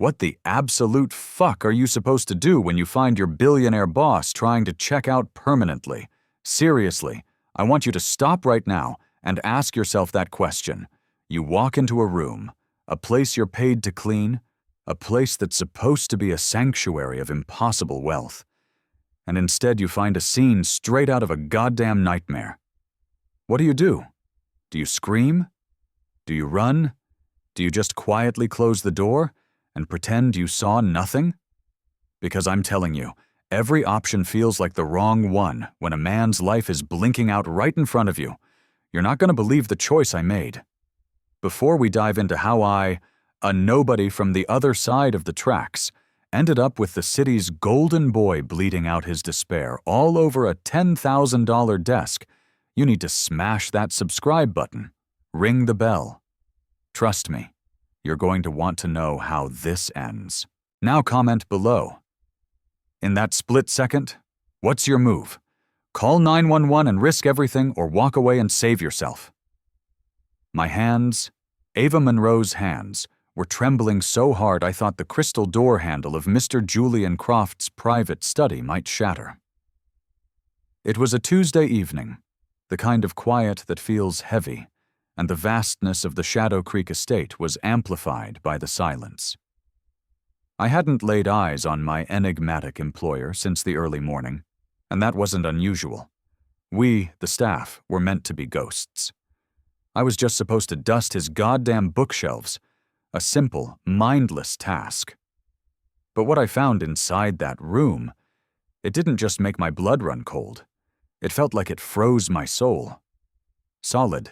What the absolute fuck are you supposed to do when you find your billionaire boss trying to check out permanently? Seriously, I want you to stop right now and ask yourself that question. You walk into a room, a place you're paid to clean, a place that's supposed to be a sanctuary of impossible wealth, and instead you find a scene straight out of a goddamn nightmare. What do? Do you scream? Do you run? Do you just quietly close the door and pretend you saw nothing? Because I'm telling you, every option feels like the wrong one when a man's life is blinking out right in front of you. You're not going to believe the choice I made. Before we dive into how I, a nobody from the other side of the tracks, ended up with the city's golden boy bleeding out his despair all over a $10,000 desk, you need to smash that subscribe button, ring the bell. Trust me, you're going to want to know how this ends. Now comment below. In that split second, what's your move? Call 911 and risk everything, or walk away and save yourself. My hands, Ava Monroe's hands, were trembling so hard I thought the crystal door handle of Mr. Julian Croft's private study might shatter. It was a Tuesday evening, the kind of quiet that feels heavy, and the vastness of the Shadow Creek estate was amplified by the silence. I hadn't laid eyes on my enigmatic employer since the early morning, and that wasn't unusual. We, the staff, were meant to be ghosts. I was just supposed to dust his goddamn bookshelves, a simple, mindless task. But what I found inside that room, it didn't just make my blood run cold. It felt like it froze my soul. Solid.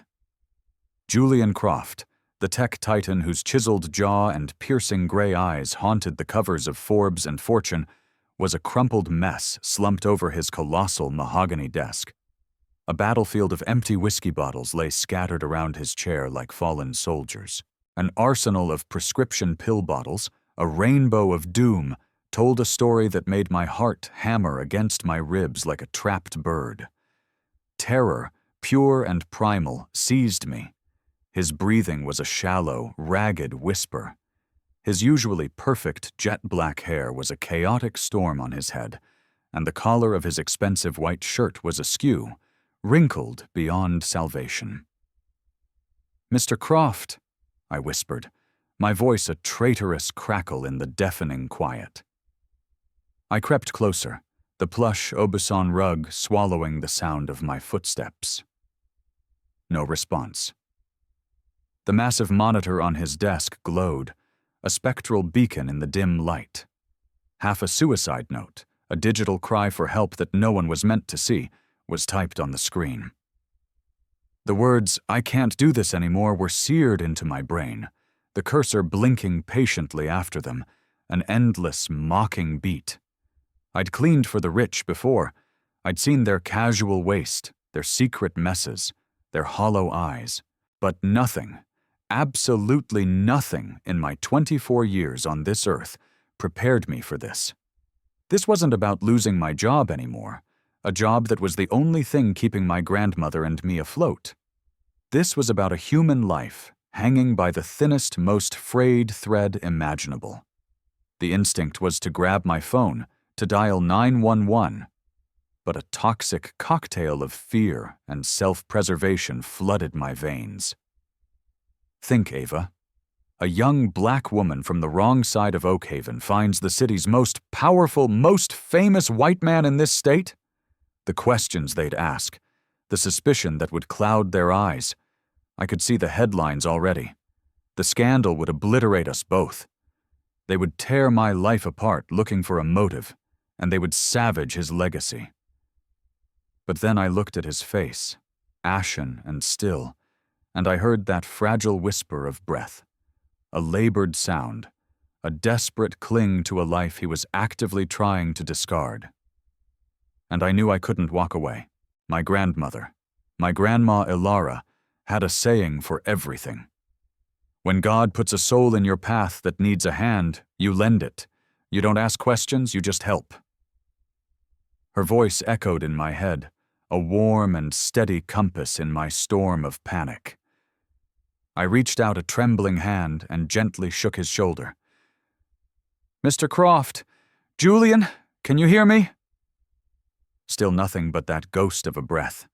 Julian Croft, the tech titan whose chiseled jaw and piercing gray eyes haunted the covers of Forbes and Fortune, was a crumpled mess slumped over his colossal mahogany desk. A battlefield of empty whiskey bottles lay scattered around his chair like fallen soldiers. An arsenal of prescription pill bottles, a rainbow of doom, told a story that made my heart hammer against my ribs like a trapped bird. Terror, pure and primal, seized me. His breathing was a shallow, ragged whisper. His usually perfect jet-black hair was a chaotic storm on his head, and the collar of his expensive white shirt was askew, wrinkled beyond salvation. "Mr. Croft," I whispered, my voice a traitorous crackle in the deafening quiet. I crept closer, the plush Aubusson rug swallowing the sound of my footsteps. No response. The massive monitor on his desk glowed, a spectral beacon in the dim light. Half a suicide note, a digital cry for help that no one was meant to see, was typed on the screen. The words, "I can't do this anymore," were seared into my brain, the cursor blinking patiently after them, an endless, mocking beat. I'd cleaned for the rich before. I'd seen their casual waste, their secret messes, their hollow eyes. But nothing, absolutely nothing in my 24 years on this earth prepared me for this. This wasn't about losing my job anymore, a job that was the only thing keeping my grandmother and me afloat. This was about a human life hanging by the thinnest, most frayed thread imaginable. The instinct was to grab my phone, to dial 911, but a toxic cocktail of fear and self-preservation flooded my veins. Think, Ava. A young black woman from the wrong side of Oakhaven finds the city's most powerful, most famous white man in this state? The questions they'd ask, the suspicion that would cloud their eyes. I could see the headlines already. The scandal would obliterate us both. They would tear my life apart looking for a motive, and they would savage his legacy. But then I looked at his face, ashen and still, and I heard that fragile whisper of breath, a labored sound, a desperate cling to a life he was actively trying to discard. And I knew I couldn't walk away. My grandmother, my grandma Ilara, had a saying for everything. When God puts a soul in your path that needs a hand, you lend it. You don't ask questions, you just help. Her voice echoed in my head, a warm and steady compass in my storm of panic. I reached out a trembling hand and gently shook his shoulder. Mr. Croft? Julian, can you hear me? Still nothing but that ghost of a breath.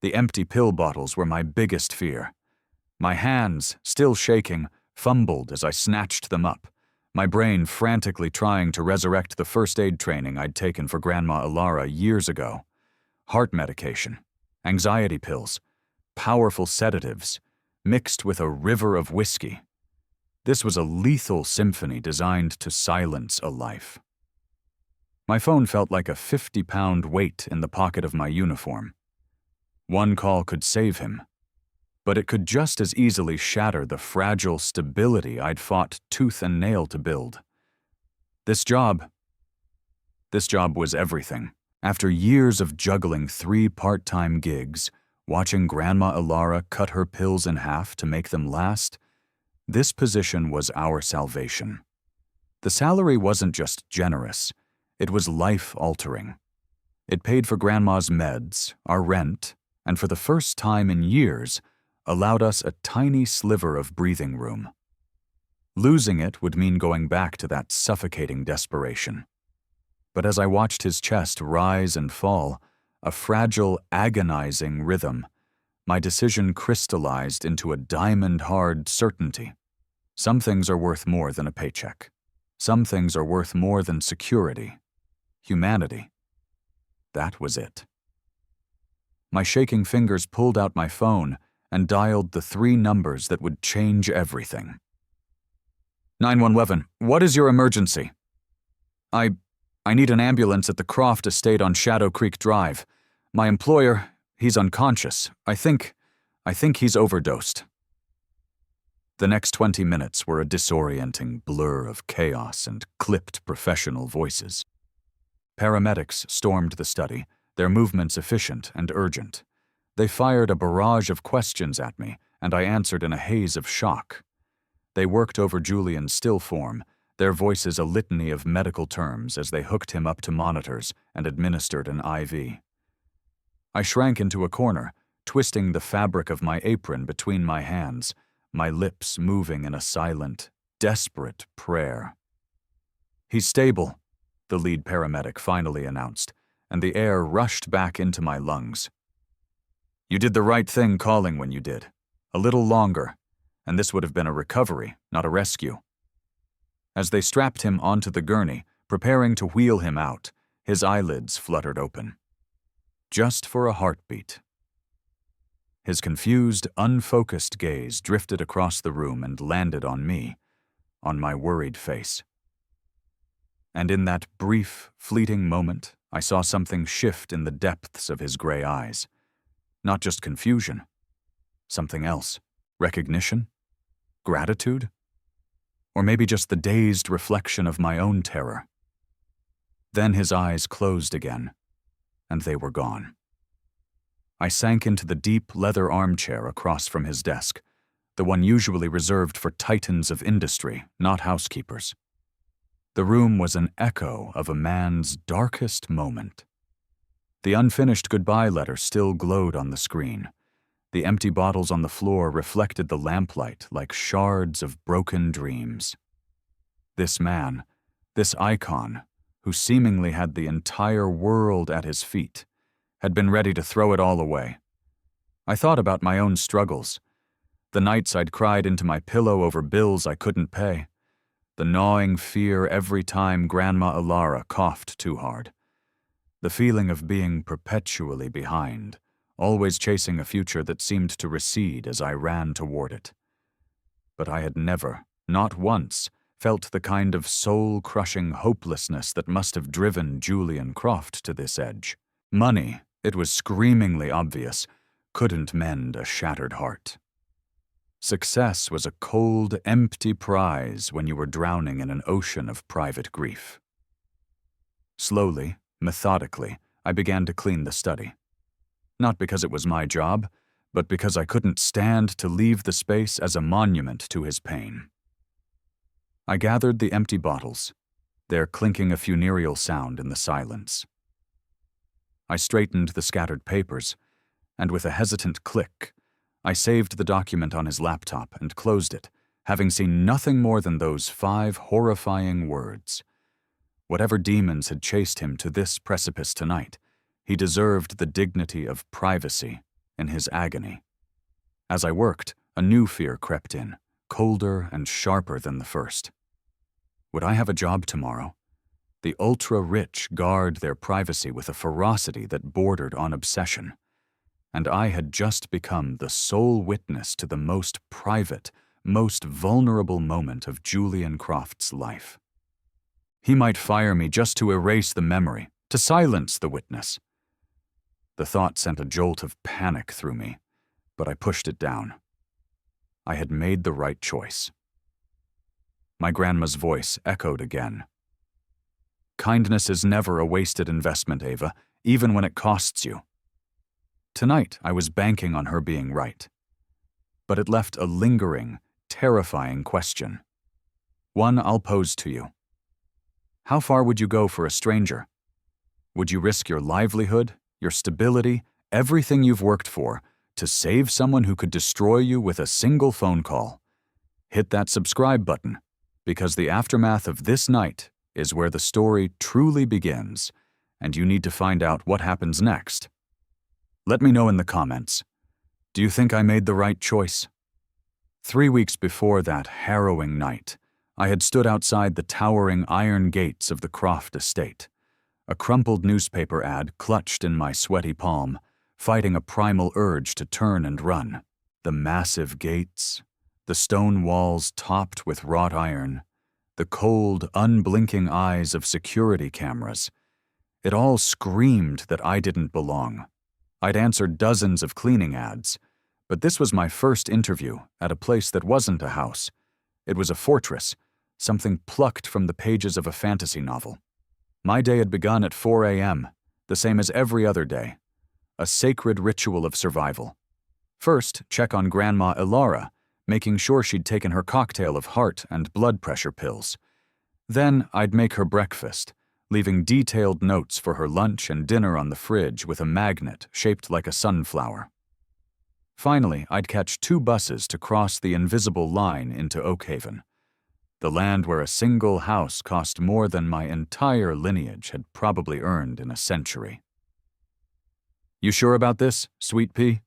The empty pill bottles were my biggest fear. My hands, still shaking, fumbled as I snatched them up, my brain frantically trying to resurrect the first aid training I'd taken for Grandma Ilara years ago. Heart medication, anxiety pills, powerful sedatives, mixed with a river of whiskey. This was a lethal symphony designed to silence a life. My phone felt like a 50-pound weight in the pocket of my uniform. One call could save him, but it could just as easily shatter the fragile stability I'd fought tooth and nail to build. This job was everything. After years of juggling 3 part-time gigs, watching Grandma Ilara cut her pills in half to make them last, this position was our salvation. The salary wasn't just generous, it was life-altering. It paid for Grandma's meds, our rent, and for the first time in years, allowed us a tiny sliver of breathing room. Losing it would mean going back to that suffocating desperation. But as I watched his chest rise and fall, a fragile, agonizing rhythm, my decision crystallized into a diamond-hard certainty. Some things are worth more than a paycheck. Some things are worth more than security. Humanity. That was it. My shaking fingers pulled out my phone and dialed the 3 numbers that would change everything. 911, what is your emergency? I need an ambulance at the Croft estate on Shadow Creek Drive. My employer, he's unconscious. I think he's overdosed. The next 20 minutes were a disorienting blur of chaos and clipped professional voices. Paramedics stormed the study, their movements efficient and urgent. They fired a barrage of questions at me, and I answered in a haze of shock. They worked over Julian's still form, their voices a litany of medical terms as they hooked him up to monitors and administered an IV. I shrank into a corner, twisting the fabric of my apron between my hands, my lips moving in a silent, desperate prayer. He's stable, the lead paramedic finally announced, and the air rushed back into my lungs. You did the right thing calling when you did. A little longer, and this would have been a recovery, not a rescue. As they strapped him onto the gurney, preparing to wheel him out, his eyelids fluttered open. Just for a heartbeat. His confused, unfocused gaze drifted across the room and landed on me, on my worried face. And in that brief, fleeting moment, I saw something shift in the depths of his gray eyes. Not just confusion. Something else. Recognition? Gratitude? Or maybe just the dazed reflection of my own terror. Then his eyes closed again, and they were gone. I sank into the deep leather armchair across from his desk, the one usually reserved for titans of industry, not housekeepers. The room was an echo of a man's darkest moment. The unfinished goodbye letter still glowed on the screen. The empty bottles on the floor reflected the lamplight like shards of broken dreams. This man, this icon, who seemingly had the entire world at his feet, had been ready to throw it all away. I thought about my own struggles, the nights I'd cried into my pillow over bills I couldn't pay, the gnawing fear every time Grandma Ilara coughed too hard, the feeling of being perpetually behind, always chasing a future that seemed to recede as I ran toward it. But I had never, not once, felt the kind of soul-crushing hopelessness that must have driven Julian Croft to this edge. Money, it was screamingly obvious, couldn't mend a shattered heart. Success was a cold, empty prize when you were drowning in an ocean of private grief. Slowly, methodically, I began to clean the study. Not because it was my job, but because I couldn't stand to leave the space as a monument to his pain. I gathered the empty bottles, their clinking a funereal sound in the silence. I straightened the scattered papers, and with a hesitant click, I saved the document on his laptop and closed it, having seen nothing more than those 5 horrifying words. Whatever demons had chased him to this precipice tonight, he deserved the dignity of privacy in his agony. As I worked, a new fear crept in, colder and sharper than the first. Would I have a job tomorrow? The ultra-rich guard their privacy with a ferocity that bordered on obsession. And I had just become the sole witness to the most private, most vulnerable moment of Julian Croft's life. He might fire me just to erase the memory, to silence the witness. The thought sent a jolt of panic through me, but I pushed it down. I had made the right choice. My grandma's voice echoed again. Kindness is never a wasted investment, Ava, even when it costs you. Tonight, I was banking on her being right. But it left a lingering, terrifying question. One I'll pose to you. How far would you go for a stranger? Would you risk your livelihood, your stability, everything you've worked for, to save someone who could destroy you with a single phone call? Hit that subscribe button, because the aftermath of this night is where the story truly begins, and you need to find out what happens next. Let me know in the comments. Do you think I made the right choice? 3 weeks before that harrowing night, I had stood outside the towering iron gates of the Croft estate, a crumpled newspaper ad clutched in my sweaty palm, fighting a primal urge to turn and run. The massive gates, the stone walls topped with wrought iron, the cold, unblinking eyes of security cameras. It all screamed that I didn't belong. I'd answered dozens of cleaning ads, but this was my first interview at a place that wasn't a house. It was a fortress, something plucked from the pages of a fantasy novel. My day had begun at 4 a.m., the same as every other day, a sacred ritual of survival. First, check on Grandma Ilara, making sure she'd taken her cocktail of heart and blood pressure pills. Then I'd make her breakfast, leaving detailed notes for her lunch and dinner on the fridge with a magnet shaped like a sunflower. Finally, I'd catch 2 buses to cross the invisible line into Oakhaven, the land where a single house cost more than my entire lineage had probably earned in a century. You sure about this, Sweet Pea?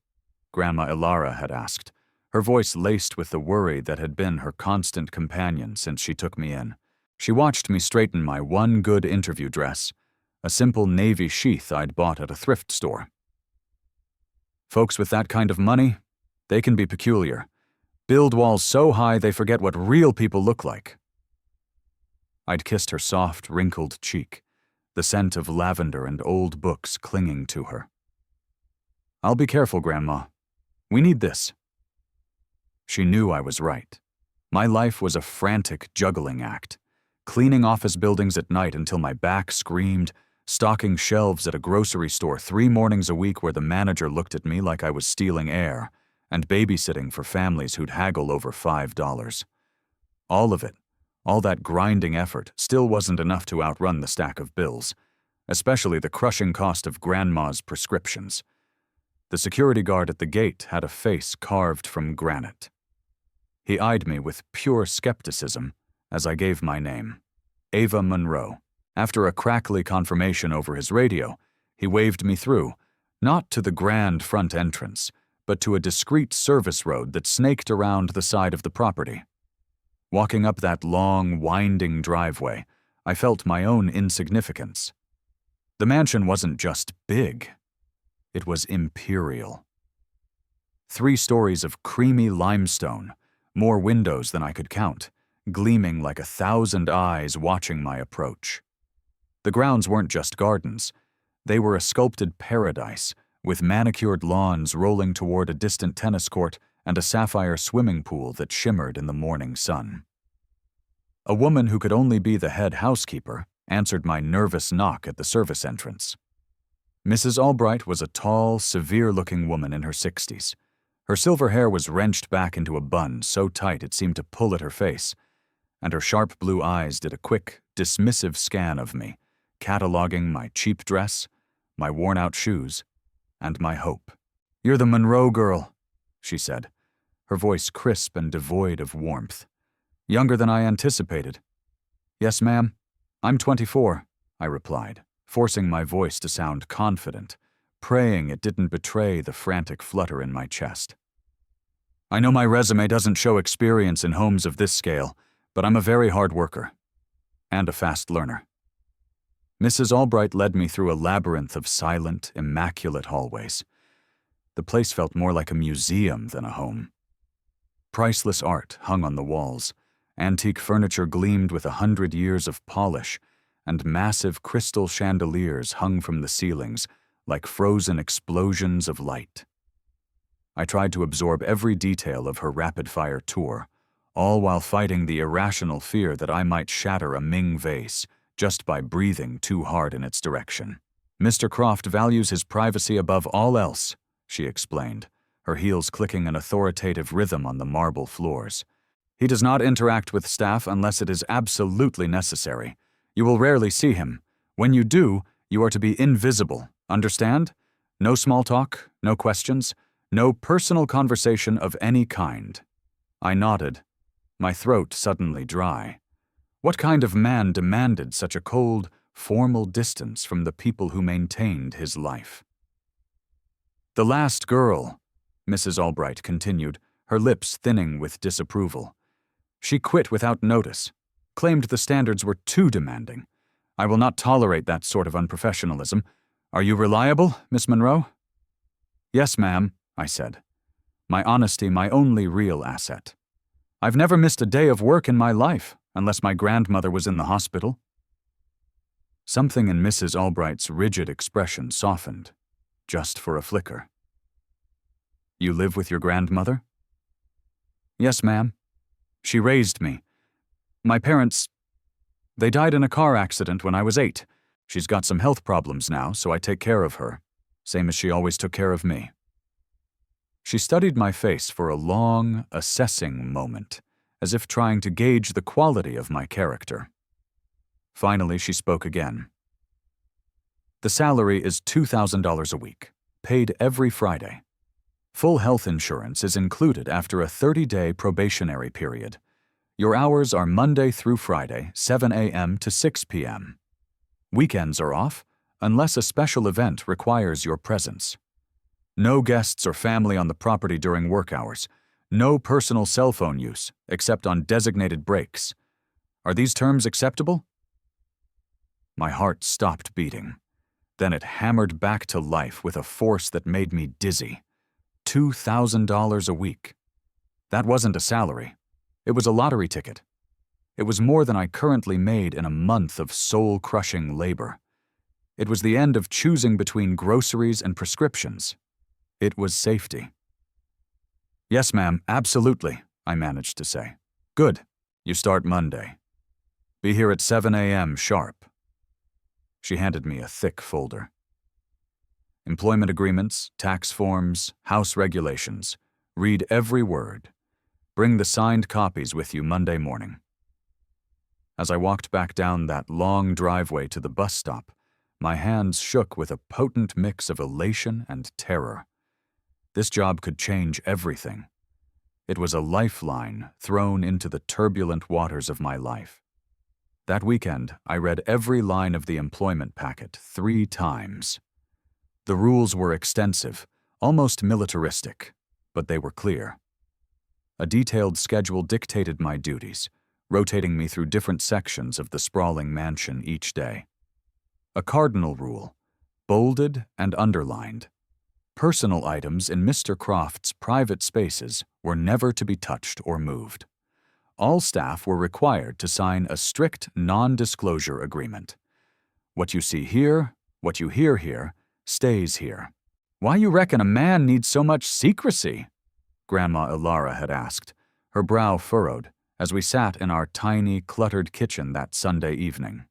Grandma Ilara had asked, her voice laced with the worry that had been her constant companion since she took me in. She watched me straighten my one good interview dress, a simple navy sheath I'd bought at a thrift store. Folks with that kind of money, they can be peculiar. Build walls so high they forget what real people look like. I'd kissed her soft, wrinkled cheek, the scent of lavender and old books clinging to her. I'll be careful, Grandma. We need this. She knew I was right. My life was a frantic juggling act, cleaning office buildings at night until my back screamed, stocking shelves at a grocery store 3 mornings a week where the manager looked at me like I was stealing air, and babysitting for families who'd haggle over $5. All of it, all that grinding effort, still wasn't enough to outrun the stack of bills, especially the crushing cost of Grandma's prescriptions. The security guard at the gate had a face carved from granite. He eyed me with pure skepticism as I gave my name, Ava Monroe. After a crackly confirmation over his radio, he waved me through, not to the grand front entrance, but to a discreet service road that snaked around the side of the property. Walking up that long, winding driveway, I felt my own insignificance. The mansion wasn't just big. It was imperial. 3 stories of creamy limestone, more windows than I could count, gleaming like 1,000 eyes watching my approach. The grounds weren't just gardens. They were a sculpted paradise, with manicured lawns rolling toward a distant tennis court and a sapphire swimming pool that shimmered in the morning sun. A woman who could only be the head housekeeper answered my nervous knock at the service entrance. Mrs. Albright was a tall, severe-looking woman in her 60s. Her silver hair was wrenched back into a bun so tight it seemed to pull at her face, and her sharp blue eyes did a quick, dismissive scan of me, cataloging my cheap dress, my worn-out shoes, and my hope. "You're the Monroe girl," she said, her voice crisp and devoid of warmth. Younger than I anticipated. Yes, ma'am. I'm 24, I replied, forcing my voice to sound confident, praying it didn't betray the frantic flutter in my chest. I know my resume doesn't show experience in homes of this scale, but I'm a very hard worker. And a fast learner. Mrs. Albright led me through a labyrinth of silent, immaculate hallways. The place felt more like a museum than a home. Priceless art hung on the walls, antique furniture gleamed with 100 years of polish, and massive crystal chandeliers hung from the ceilings like frozen explosions of light. I tried to absorb every detail of her rapid-fire tour, all while fighting the irrational fear that I might shatter a Ming vase just by breathing too hard in its direction. Mr. Croft values his privacy above all else, she explained, her heels clicking an authoritative rhythm on the marble floors. He does not interact with staff unless it is absolutely necessary. You will rarely see him. When you do, you are to be invisible, understand? No small talk, no questions, no personal conversation of any kind. I nodded, my throat suddenly dry. What kind of man demanded such a cold, formal distance from the people who maintained his life? The last girl, Mrs. Albright continued, her lips thinning with disapproval. She quit without notice, claimed the standards were too demanding. I will not tolerate that sort of unprofessionalism. Are you reliable, Miss Monroe? Yes, ma'am, I said. My honesty, my only real asset. I've never missed a day of work in my life, unless my grandmother was in the hospital. Something in Mrs. Albright's rigid expression softened, just for a flicker. You live with your grandmother? Yes, ma'am. She raised me. My parents, they died in a car accident when I was 8. She's got some health problems now, so I take care of her, same as she always took care of me. She studied my face for a long, assessing moment, as if trying to gauge the quality of my character. Finally, she spoke again. The salary is $2,000 a week, paid every Friday. Full health insurance is included after a 30-day probationary period. Your hours are Monday through Friday, 7 a.m. to 6 p.m. Weekends are off, unless a special event requires your presence. No guests or family on the property during work hours. No personal cell phone use, except on designated breaks. Are these terms acceptable? My heart stopped beating. Then it hammered back to life with a force that made me dizzy. $2,000 a week. That wasn't a salary. It was a lottery ticket. It was more than I currently made in a month of soul-crushing labor. It was the end of choosing between groceries and prescriptions. It was safety. Yes, ma'am, absolutely, I managed to say. Good. You start Monday. Be here at 7 a.m. sharp. She handed me a thick folder. Employment agreements, tax forms, house regulations. Read every word. Bring the signed copies with you Monday morning. As I walked back down that long driveway to the bus stop, my hands shook with a potent mix of elation and terror. This job could change everything. It was a lifeline thrown into the turbulent waters of my life. That weekend, I read every line of the employment packet 3 times. The rules were extensive, almost militaristic, but they were clear. A detailed schedule dictated my duties, rotating me through different sections of the sprawling mansion each day. A cardinal rule, bolded and underlined. Personal items in Mr. Croft's private spaces were never to be touched or moved. All staff were required to sign a strict non-disclosure agreement. What you see here, what you hear here, stays here. Why you reckon a man needs so much secrecy? Grandma Ilara had asked, her brow furrowed, as we sat in our tiny, cluttered kitchen that Sunday evening.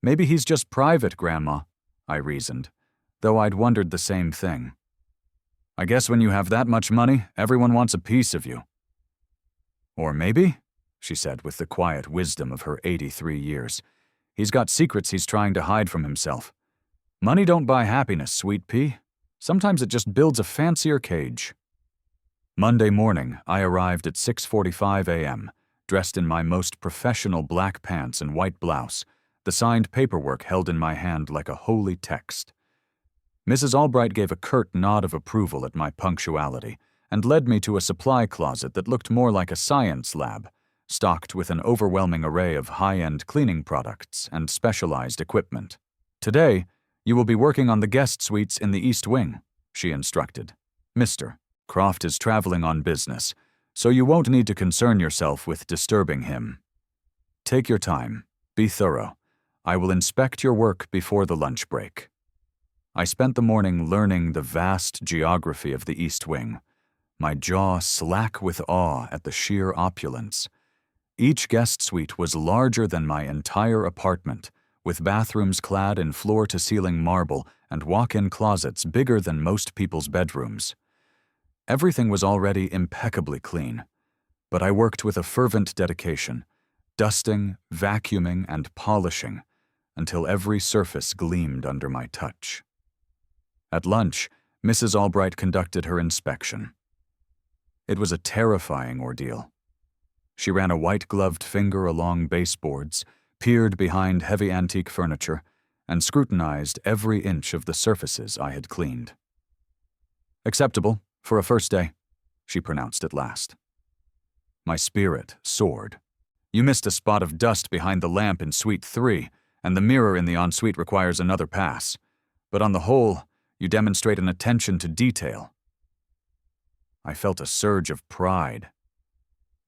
Maybe he's just private, Grandma, I reasoned, though I'd wondered the same thing. I guess when you have that much money, everyone wants a piece of you. Or maybe, she said with the quiet wisdom of her 83 years, he's got secrets he's trying to hide from himself. Money don't buy happiness, sweet pea. Sometimes it just builds a fancier cage. Monday morning, I arrived at 6:45 a.m., dressed in my most professional black pants and white blouse, the signed paperwork held in my hand like a holy text. Mrs. Albright gave a curt nod of approval at my punctuality and led me to a supply closet that looked more like a science lab, stocked with an overwhelming array of high-end cleaning products and specialized equipment. "Today, you will be working on the guest suites in the East Wing," she instructed. "Mr. Croft is traveling on business, so you won't need to concern yourself with disturbing him. Take your time. Be thorough. I will inspect your work before the lunch break." I spent the morning learning the vast geography of the East Wing, my jaw slack with awe at the sheer opulence. Each guest suite was larger than my entire apartment, with bathrooms clad in floor-to-ceiling marble and walk-in closets bigger than most people's bedrooms. Everything was already impeccably clean, but I worked with a fervent dedication, dusting, vacuuming, and polishing, until every surface gleamed under my touch. At lunch, Mrs. Albright conducted her inspection. It was a terrifying ordeal. She ran a white-gloved finger along baseboards, peered behind heavy antique furniture, and scrutinized every inch of the surfaces I had cleaned. "Acceptable for a first day," she pronounced at last. My spirit soared. "You missed a spot of dust behind the lamp in Suite 3, and the mirror in the ensuite requires another pass. But on the whole, you demonstrate an attention to detail." I felt a surge of pride.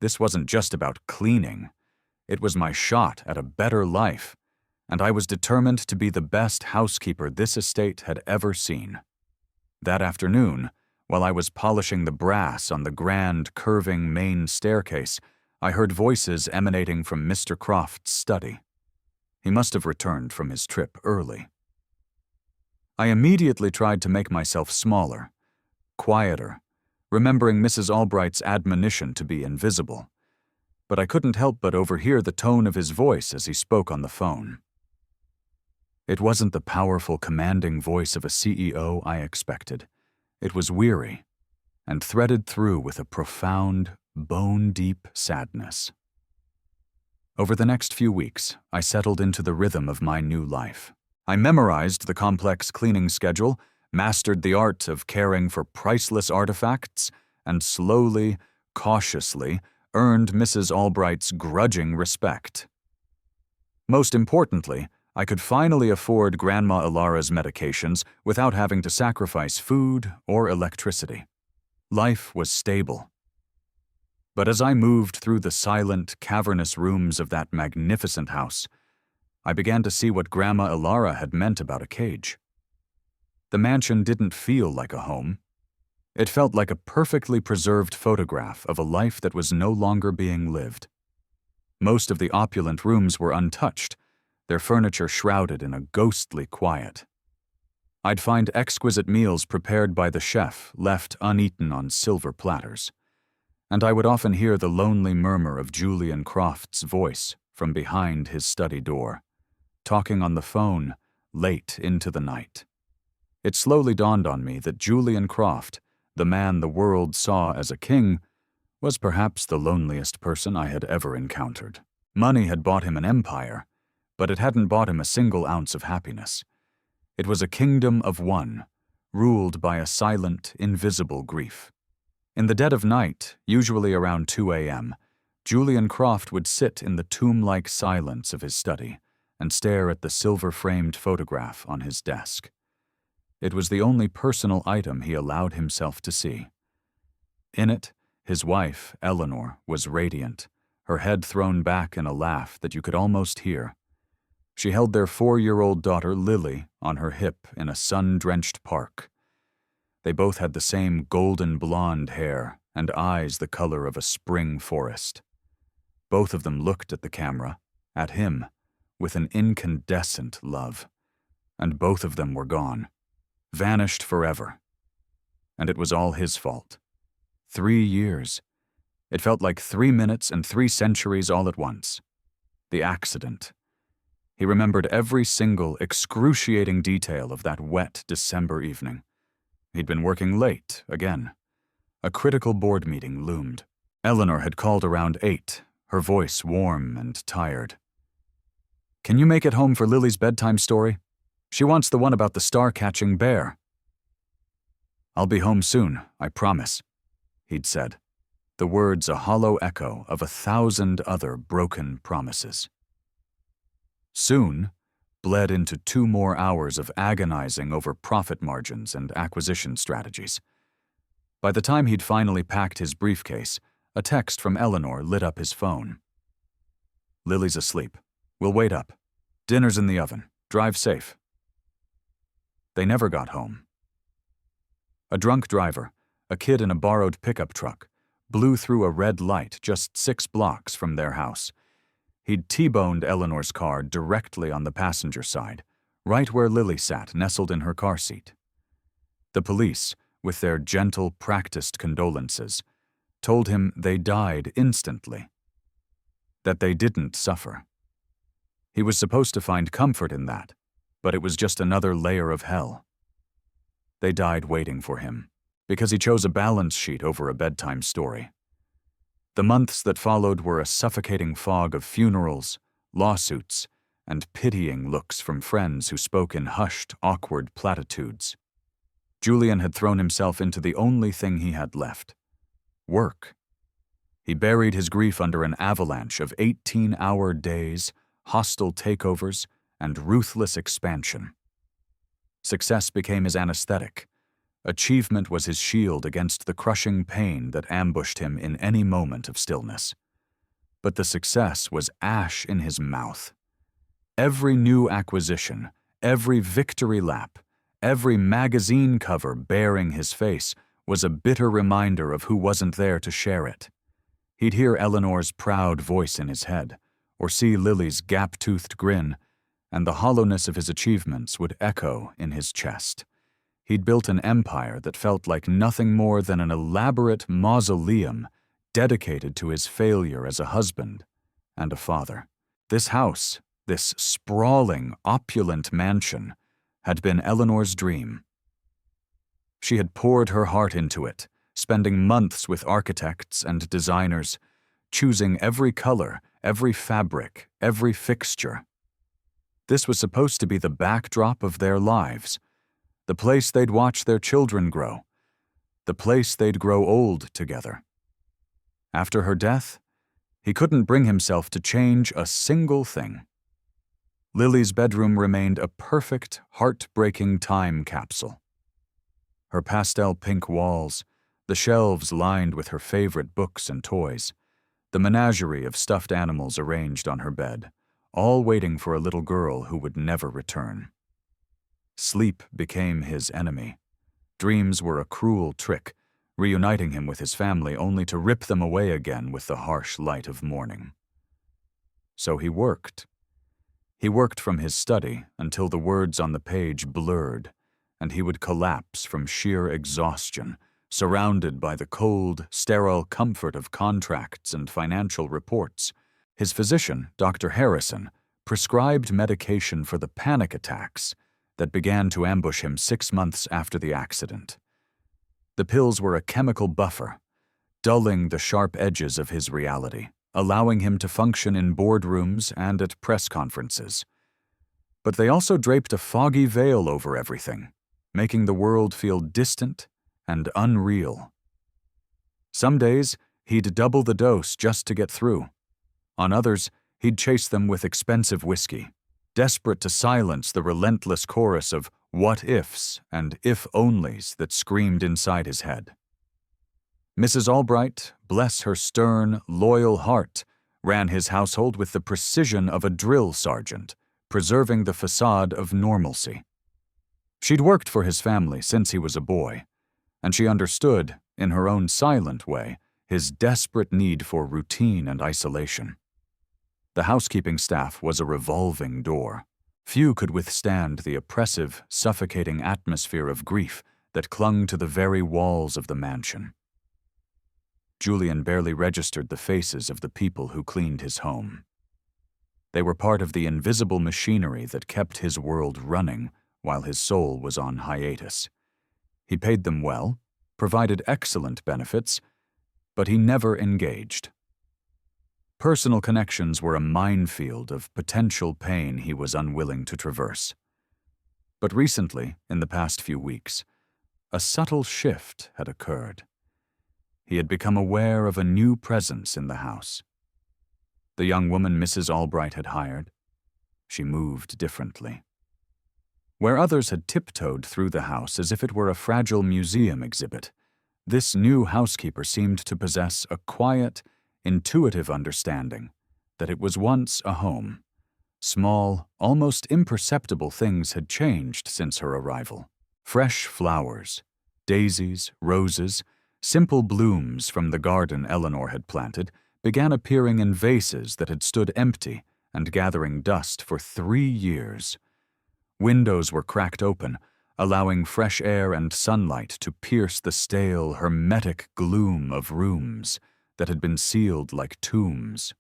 This wasn't just about cleaning. It was my shot at a better life, and I was determined to be the best housekeeper this estate had ever seen. That afternoon, while I was polishing the brass on the grand, curving main staircase, I heard voices emanating from Mr. Croft's study. He must have returned from his trip early. I immediately tried to make myself smaller, quieter, remembering Mrs. Albright's admonition to be invisible. But I couldn't help but overhear the tone of his voice as he spoke on the phone. It wasn't the powerful, commanding voice of a CEO I expected. It was weary and threaded through with a profound, bone-deep sadness. Over the next few weeks, I settled into the rhythm of my new life. I memorized the complex cleaning schedule, mastered the art of caring for priceless artifacts, and slowly, cautiously, earned Mrs. Albright's grudging respect. Most importantly, I could finally afford Grandma Ilara's medications without having to sacrifice food or electricity. Life was stable. But as I moved through the silent, cavernous rooms of that magnificent house, I began to see what Grandma Ilara had meant about a cage. The mansion didn't feel like a home. It felt like a perfectly preserved photograph of a life that was no longer being lived. Most of the opulent rooms were untouched, their furniture shrouded in a ghostly quiet. I'd find exquisite meals prepared by the chef left uneaten on silver platters, and I would often hear the lonely murmur of Julian Croft's voice from behind his study door, talking on the phone late into the night. It slowly dawned on me that Julian Croft, the man the world saw as a king, was perhaps the loneliest person I had ever encountered. Money had bought him an empire, but it hadn't bought him a single ounce of happiness. It was a kingdom of one, ruled by a silent, invisible grief. In the dead of night, usually around 2 a.m., Julian Croft would sit in the tomb-like silence of his study and stare at the silver-framed photograph on his desk. It was the only personal item he allowed himself to see. In it, his wife, Eleanor, was radiant, her head thrown back in a laugh that you could almost hear. She held their 4-year-old daughter, Lily, on her hip in a sun-drenched park. They both had the same golden blonde hair and eyes the color of a spring forest. Both of them looked at the camera, at him, with an incandescent love. And both of them were gone, vanished forever. And it was all his fault. 3 years. It felt like 3 minutes and 3 centuries all at once. The accident. He remembered every single excruciating detail of that wet December evening. He'd been working late, again. A critical board meeting loomed. Eleanor had called around 8, her voice warm and tired. "Can you make it home for Lily's bedtime story? She wants the one about the star-catching bear." "I'll be home soon, I promise," he'd said, the words a hollow echo of 1,000 other broken promises. Soon bled into 2 more hours of agonizing over profit margins and acquisition strategies. By the time he'd finally packed his briefcase, a text from Eleanor lit up his phone. "Lily's asleep. We'll wait up. Dinner's in the oven. Drive safe." They never got home. A drunk driver, a kid in a borrowed pickup truck, blew through a red light just 6 blocks from their house. He'd T-boned Eleanor's car directly on the passenger side, right where Lily sat nestled in her car seat. The police, with their gentle, practiced condolences, told him they died instantly, that they didn't suffer. He was supposed to find comfort in that, but it was just another layer of hell. They died waiting for him, because he chose a balance sheet over a bedtime story. The months that followed were a suffocating fog of funerals, lawsuits, and pitying looks from friends who spoke in hushed, awkward platitudes. Julian had thrown himself into the only thing he had left: work. He buried his grief under an avalanche of 18-hour days, hostile takeovers, and ruthless expansion. Success became his anesthetic. Achievement was his shield against the crushing pain that ambushed him in any moment of stillness. But the success was ash in his mouth. Every new acquisition, every victory lap, every magazine cover bearing his face was a bitter reminder of who wasn't there to share it. He'd hear Eleanor's proud voice in his head, or see Lily's gap-toothed grin, and the hollowness of his achievements would echo in his chest. He'd built an empire that felt like nothing more than an elaborate mausoleum dedicated to his failure as a husband and a father. This house, this sprawling, opulent mansion, had been Eleanor's dream. She had poured her heart into it, spending months with architects and designers, choosing every color, every fabric, every fixture. This was supposed to be the backdrop of their lives, the place they'd watch their children grow, the place they'd grow old together. After her death, he couldn't bring himself to change a single thing. Lily's bedroom remained a perfect, heartbreaking time capsule. Her pastel pink walls, the shelves lined with her favorite books and toys, the menagerie of stuffed animals arranged on her bed, all waiting for a little girl who would never return. Sleep became his enemy. Dreams were a cruel trick, reuniting him with his family only to rip them away again with the harsh light of morning. So he worked. He worked from his study until the words on the page blurred, and he would collapse from sheer exhaustion, surrounded by the cold, sterile comfort of contracts and financial reports. His physician, Dr. Harrison, prescribed medication for the panic attacks that began to ambush him 6 months after the accident. The pills were a chemical buffer, dulling the sharp edges of his reality, allowing him to function in boardrooms and at press conferences. But they also draped a foggy veil over everything, making the world feel distant and unreal. Some days, he'd double the dose just to get through. On others, he'd chase them with expensive whiskey, desperate to silence the relentless chorus of what-ifs and if-onlys that screamed inside his head. Mrs. Albright, bless her stern, loyal heart, ran his household with the precision of a drill sergeant, preserving the facade of normalcy. She'd worked for his family since he was a boy, and she understood, in her own silent way, his desperate need for routine and isolation. The housekeeping staff was a revolving door. Few could withstand the oppressive, suffocating atmosphere of grief that clung to the very walls of the mansion. Julian barely registered the faces of the people who cleaned his home. They were part of the invisible machinery that kept his world running while his soul was on hiatus. He paid them well, provided excellent benefits, but he never engaged. personal connections were a minefield of potential pain he was unwilling to traverse. But recently, in the past few weeks, a subtle shift had occurred. He had become aware of a new presence in the house. The young woman Mrs. Albright had hired, she moved differently. Where others had tiptoed through the house as if it were a fragile museum exhibit, this new housekeeper seemed to possess a quiet, intuitive understanding that it was once a home. Small, almost imperceptible things had changed since her arrival. Fresh flowers, daisies, roses, simple blooms from the garden Eleanor had planted began appearing in vases that had stood empty and gathering dust for 3 years. Windows were cracked open, allowing fresh air and sunlight to pierce the stale, hermetic gloom of rooms that had been sealed like tombs.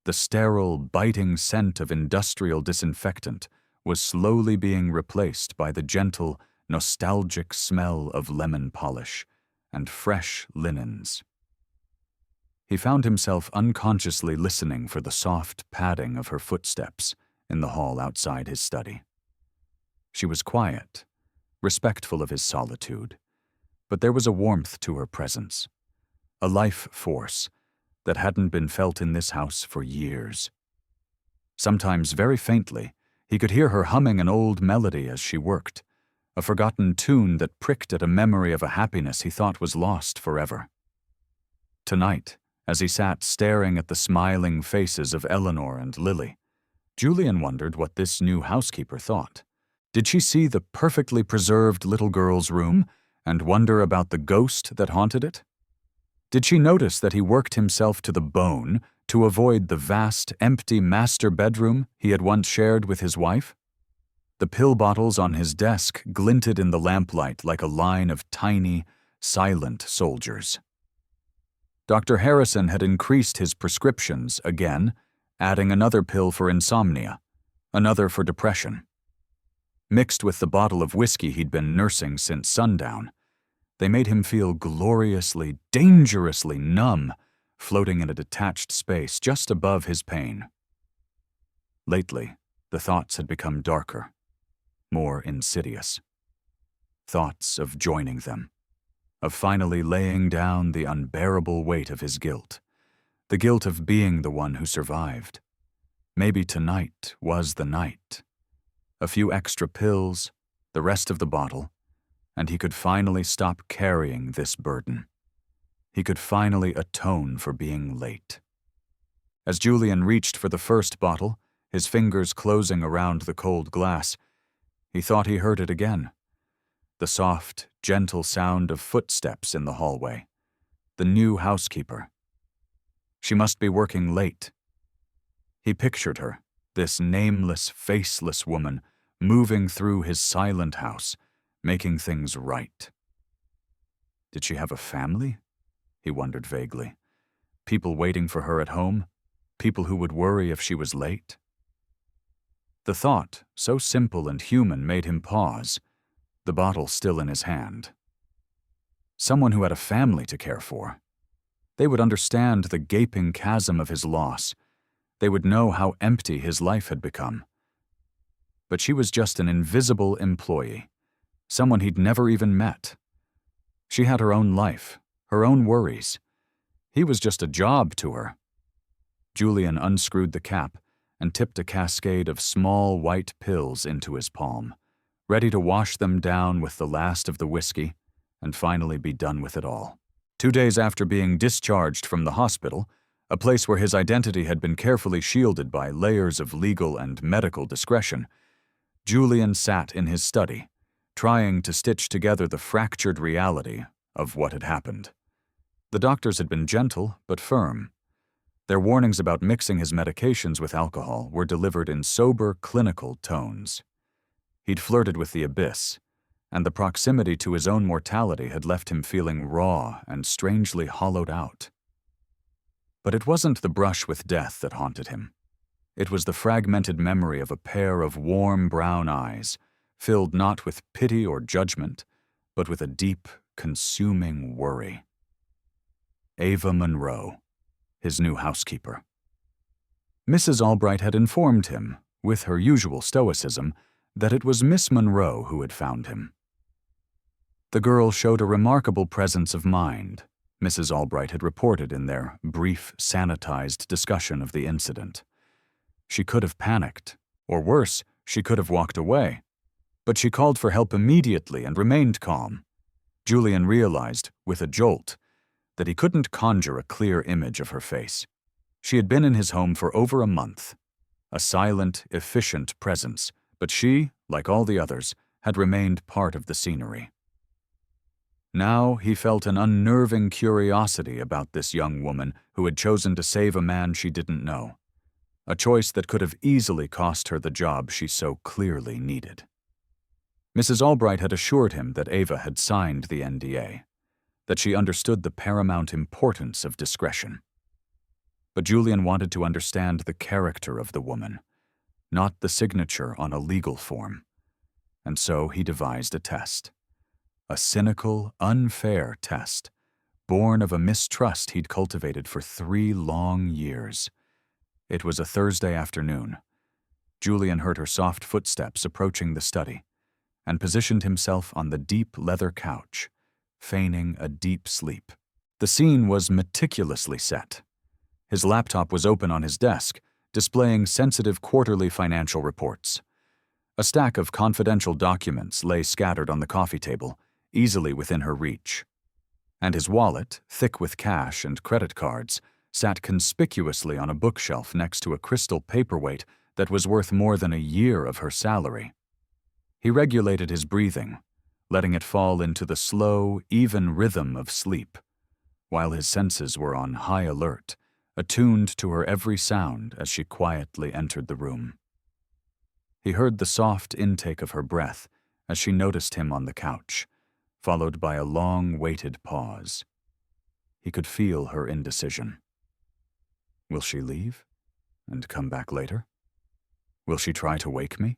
The sterile, biting scent of industrial disinfectant was slowly being replaced by the gentle, nostalgic smell of lemon polish and fresh linens. He found himself unconsciously listening for the soft padding of her footsteps in the hall outside his study. She was quiet, respectful of his solitude, but there was a warmth to her presence, a life force that hadn't been felt in this house for years. Sometimes, very faintly, he could hear her humming an old melody as she worked, a forgotten tune that pricked at a memory of a happiness he thought was lost forever. Tonight, as he sat staring at the smiling faces of Eleanor and Lily, Julian wondered what this new housekeeper thought. Did she see the perfectly preserved little girl's room and wonder about the ghost that haunted it? Did she notice that he worked himself to the bone to avoid the vast, empty master bedroom he had once shared with his wife? The pill bottles on his desk glinted in the lamplight like a line of tiny, silent soldiers. Dr. Harrison had increased his prescriptions again, adding another pill for insomnia, another for depression. Mixed with the bottle of whiskey he'd been nursing since sundown, they made him feel gloriously, dangerously numb, floating in a detached space just above his pain. Lately, the thoughts had become darker, more insidious. Thoughts of joining them, of finally laying down the unbearable weight of his guilt, the guilt of being the one who survived. Maybe tonight was the night. A few extra pills, the rest of the bottle, and he could finally stop carrying this burden. He could finally atone for being late. As Julian reached for the first bottle, his fingers closing around the cold glass, he thought he heard it again. The soft, gentle sound of footsteps in the hallway. The new housekeeper. She must be working late. He pictured her, this nameless, faceless woman, moving through his silent house, making things right. Did she have a family? He wondered vaguely. People waiting for her at home? People who would worry if she was late? The thought, so simple and human, made him pause, the bottle still in his hand. Someone who had a family to care for. They would understand the gaping chasm of his loss. They would know how empty his life had become. But she was just an invisible employee, someone he'd never even met. She had her own life, her own worries. He was just a job to her. Julian unscrewed the cap and tipped a cascade of small white pills into his palm, ready to wash them down with the last of the whiskey and finally be done with it all. 2 days after being discharged from the hospital, a place where his identity had been carefully shielded by layers of legal and medical discretion, Julian sat in his study, trying to stitch together the fractured reality of what had happened. The doctors had been gentle but firm. Their warnings about mixing his medications with alcohol were delivered in sober, clinical tones. He'd flirted with the abyss, and the proximity to his own mortality had left him feeling raw and strangely hollowed out. But it wasn't the brush with death that haunted him. It was the fragmented memory of a pair of warm brown eyes, filled not with pity or judgment, but with a deep, consuming worry. Ava Monroe, his new housekeeper. Mrs. Albright had informed him, with her usual stoicism, that it was Miss Monroe who had found him. The girl showed a remarkable presence of mind, Mrs. Albright had reported in their brief, sanitized discussion of the incident. She could have panicked, or worse, she could have walked away. But she called for help immediately and remained calm. Julian realized, with a jolt, that he couldn't conjure a clear image of her face. She had been in his home for over a month. A silent, efficient presence, but she, like all the others, had remained part of the scenery. Now he felt an unnerving curiosity about this young woman who had chosen to save a man she didn't know, a choice that could have easily cost her the job she so clearly needed. Mrs. Albright had assured him that Ava had signed the NDA, that she understood the paramount importance of discretion. But Julian wanted to understand the character of the woman, not the signature on a legal form, and so he devised a test. A cynical, unfair test, born of a mistrust he'd cultivated for 3 long years. It was a Thursday afternoon. Julian heard her soft footsteps approaching the study, and positioned himself on the deep leather couch, feigning a deep sleep. The scene was meticulously set. His laptop was open on his desk, displaying sensitive quarterly financial reports. A stack of confidential documents lay scattered on the coffee table, easily within her reach. And his wallet, thick with cash and credit cards, sat conspicuously on a bookshelf next to a crystal paperweight that was worth more than a year of her salary. He regulated his breathing, letting it fall into the slow, even rhythm of sleep, while his senses were on high alert, attuned to her every sound as she quietly entered the room. He heard the soft intake of her breath as she noticed him on the couch, followed by a long-waited pause. He could feel her indecision. Will she leave and come back later? Will she try to wake me?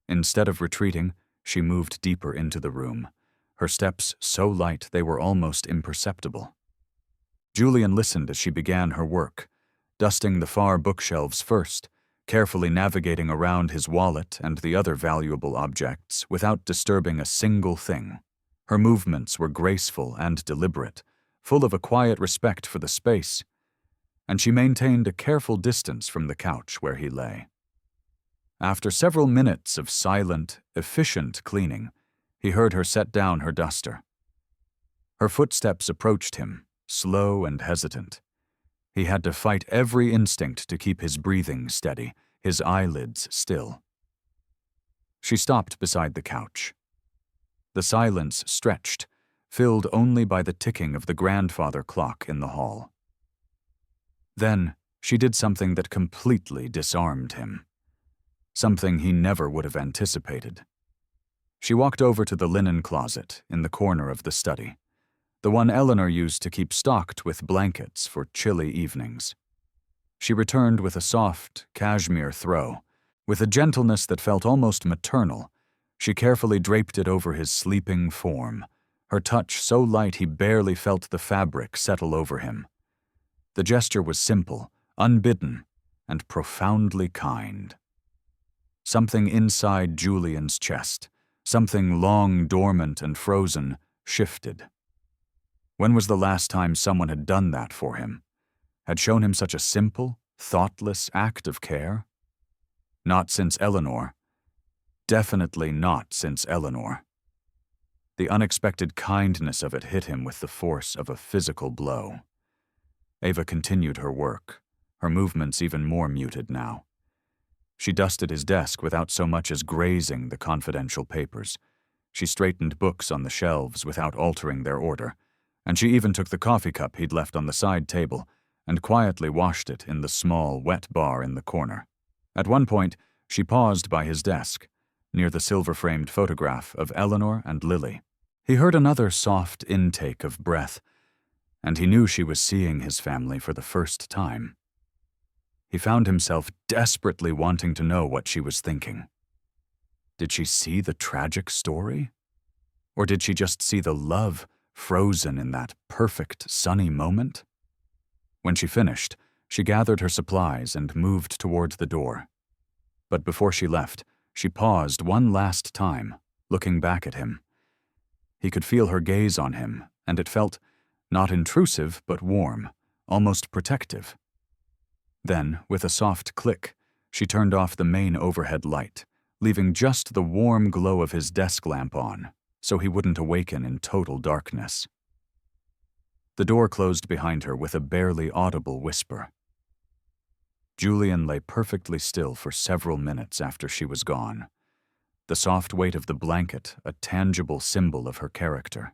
Instead of retreating, she moved deeper into the room, her steps so light they were almost imperceptible. Julian listened as she began her work, dusting the far bookshelves first, carefully navigating around his wallet and the other valuable objects without disturbing a single thing. Her movements were graceful and deliberate, full of a quiet respect for the space, and she maintained a careful distance from the couch where he lay. After several minutes of silent, efficient cleaning, he heard her set down her duster. Her footsteps approached him, slow and hesitant. He had to fight every instinct to keep his breathing steady, his eyelids still. She stopped beside the couch. The silence stretched, filled only by the ticking of the grandfather clock in the hall. Then she did something that completely disarmed him. Something he never would have anticipated. She walked over to the linen closet in the corner of the study, the one Eleanor used to keep stocked with blankets for chilly evenings. She returned with a soft, cashmere throw. With a gentleness that felt almost maternal, she carefully draped it over his sleeping form, her touch so light he barely felt the fabric settle over him. The gesture was simple, unbidden, and profoundly kind. Something inside Julian's chest, something long dormant and frozen, shifted. When was the last time someone had done that for him? Had shown him such a simple, thoughtless act of care? Not since Eleanor. Definitely not since Eleanor. The unexpected kindness of it hit him with the force of a physical blow. Ava continued her work, her movements even more muted now. She dusted his desk without so much as grazing the confidential papers. She straightened books on the shelves without altering their order, and she even took the coffee cup he'd left on the side table and quietly washed it in the small, wet bar in the corner. At one point, she paused by his desk, near the silver-framed photograph of Eleanor and Lily. He heard another soft intake of breath, and he knew she was seeing his family for the first time. He found himself desperately wanting to know what she was thinking. Did she see the tragic story? Or did she just see the love frozen in that perfect, sunny moment? When she finished, She gathered her supplies and moved toward the door. But before she left, she paused one last time, looking back at him. He could feel her gaze on him, and it felt not intrusive but warm, almost protective. Then, with a soft click, she turned off the main overhead light, leaving just the warm glow of his desk lamp on, so he wouldn't awaken in total darkness. The door closed behind her with a barely audible whisper. Julian lay perfectly still for several minutes after she was gone, the soft weight of the blanket a tangible symbol of her character.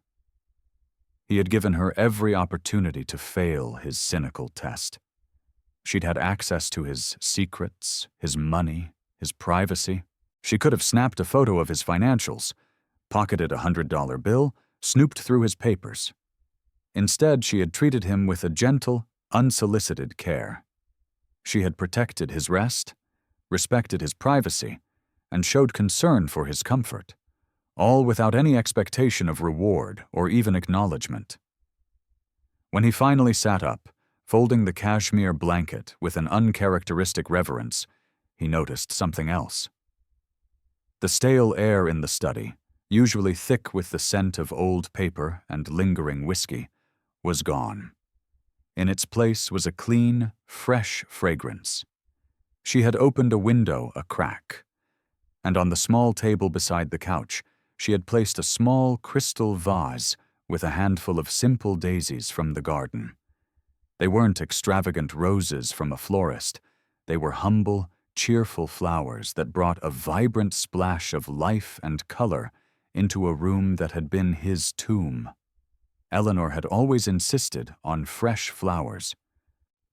He had given her every opportunity to fail his cynical test. She'd had access to his secrets, his money, his privacy. She could have snapped a photo of his financials, pocketed a $100 bill, snooped through his papers. Instead, she had treated him with a gentle, unsolicited care. She had protected his rest, respected his privacy, and showed concern for his comfort, all without any expectation of reward or even acknowledgement. When he finally sat up, folding the cashmere blanket with an uncharacteristic reverence, he noticed something else. The stale air in the study, usually thick with the scent of old paper and lingering whiskey, was gone. In its place was a clean, fresh fragrance. She had opened a window a crack, and on the small table beside the couch, she had placed a small crystal vase with a handful of simple daisies from the garden. They weren't extravagant roses from a florist. They were humble, cheerful flowers that brought a vibrant splash of life and color into a room that had been his tomb. Eleanor had always insisted on fresh flowers.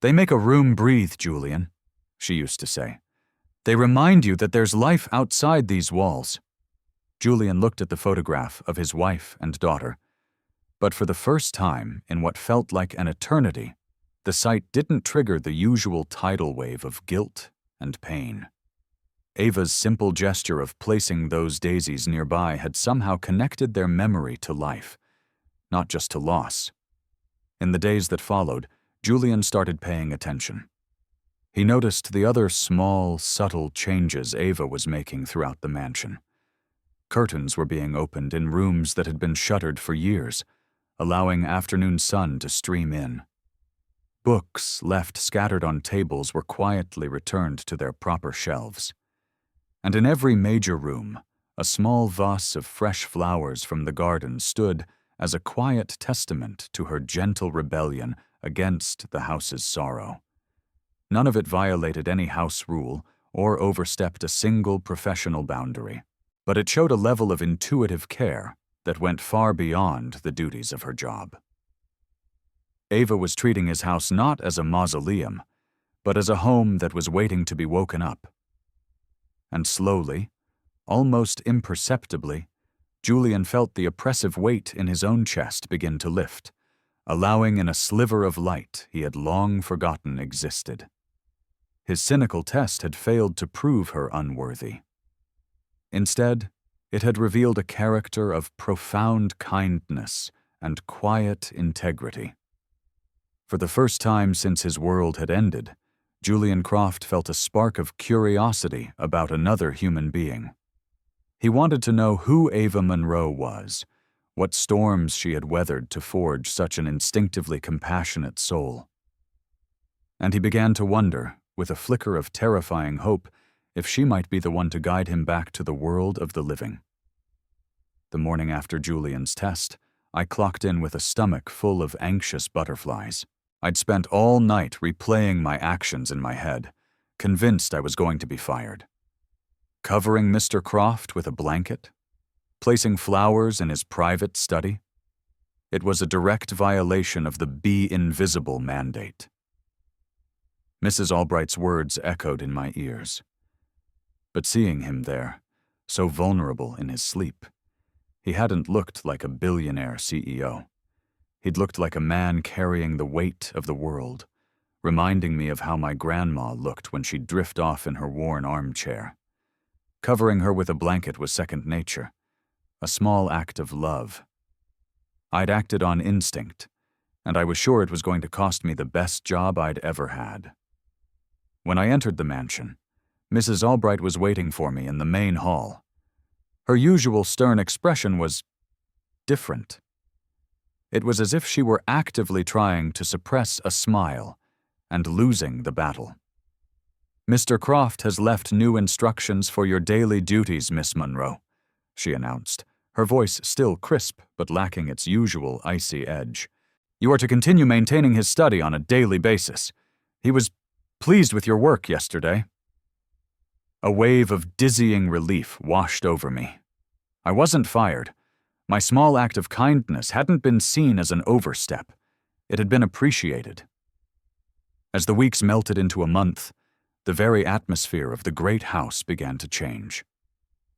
"They make a room breathe, Julian," she used to say. "They remind you that there's life outside these walls." Julian looked at the photograph of his wife and daughter, but for the first time in what felt like an eternity, the sight didn't trigger the usual tidal wave of guilt and pain. Ava's simple gesture of placing those daisies nearby had somehow connected their memory to life, not just to loss. In the days that followed, Julian started paying attention. He noticed the other small, subtle changes Ava was making throughout the mansion. Curtains were being opened in rooms that had been shuttered for years, allowing afternoon sun to stream in. Books left scattered on tables were quietly returned to their proper shelves. And in every major room, a small vase of fresh flowers from the garden stood as a quiet testament to her gentle rebellion against the house's sorrow. None of it violated any house rule or overstepped a single professional boundary, but it showed a level of intuitive care that went far beyond the duties of her job. Ava was treating his house not as a mausoleum, but as a home that was waiting to be woken up. And slowly, almost imperceptibly, Julian felt the oppressive weight in his own chest begin to lift, allowing in a sliver of light he had long forgotten existed. His cynical test had failed to prove her unworthy. Instead, it had revealed a character of profound kindness and quiet integrity. For the first time since his world had ended, Julian Croft felt a spark of curiosity about another human being. He wanted to know who Ava Monroe was, what storms she had weathered to forge such an instinctively compassionate soul. And he began to wonder, with a flicker of terrifying hope, if she might be the one to guide him back to the world of the living. The morning after Julian's test, I clocked in with a stomach full of anxious butterflies. I'd spent all night replaying my actions in my head, convinced I was going to be fired. Covering Mr. Croft with a blanket? Placing flowers in his private study? It was a direct violation of the Be Invisible mandate. Mrs. Albright's words echoed in my ears. But seeing him there, so vulnerable in his sleep, he hadn't looked like a billionaire CEO. He'd looked like a man carrying the weight of the world, reminding me of how my grandma looked when she'd drift off in her worn armchair. Covering her with a blanket was second nature, a small act of love. I'd acted on instinct, and I was sure it was going to cost me the best job I'd ever had. When I entered the mansion, Mrs. Albright was waiting for me in the main hall. Her usual stern expression was different. It was as if she were actively trying to suppress a smile and losing the battle. "Mr. Croft has left new instructions for your daily duties, Miss Monroe," she announced, her voice still crisp but lacking its usual icy edge. "You are to continue maintaining his study on a daily basis. He was pleased with your work yesterday." A wave of dizzying relief washed over me. I wasn't fired. My small act of kindness hadn't been seen as an overstep. It had been appreciated. As the weeks melted into a month, the very atmosphere of the great house began to change.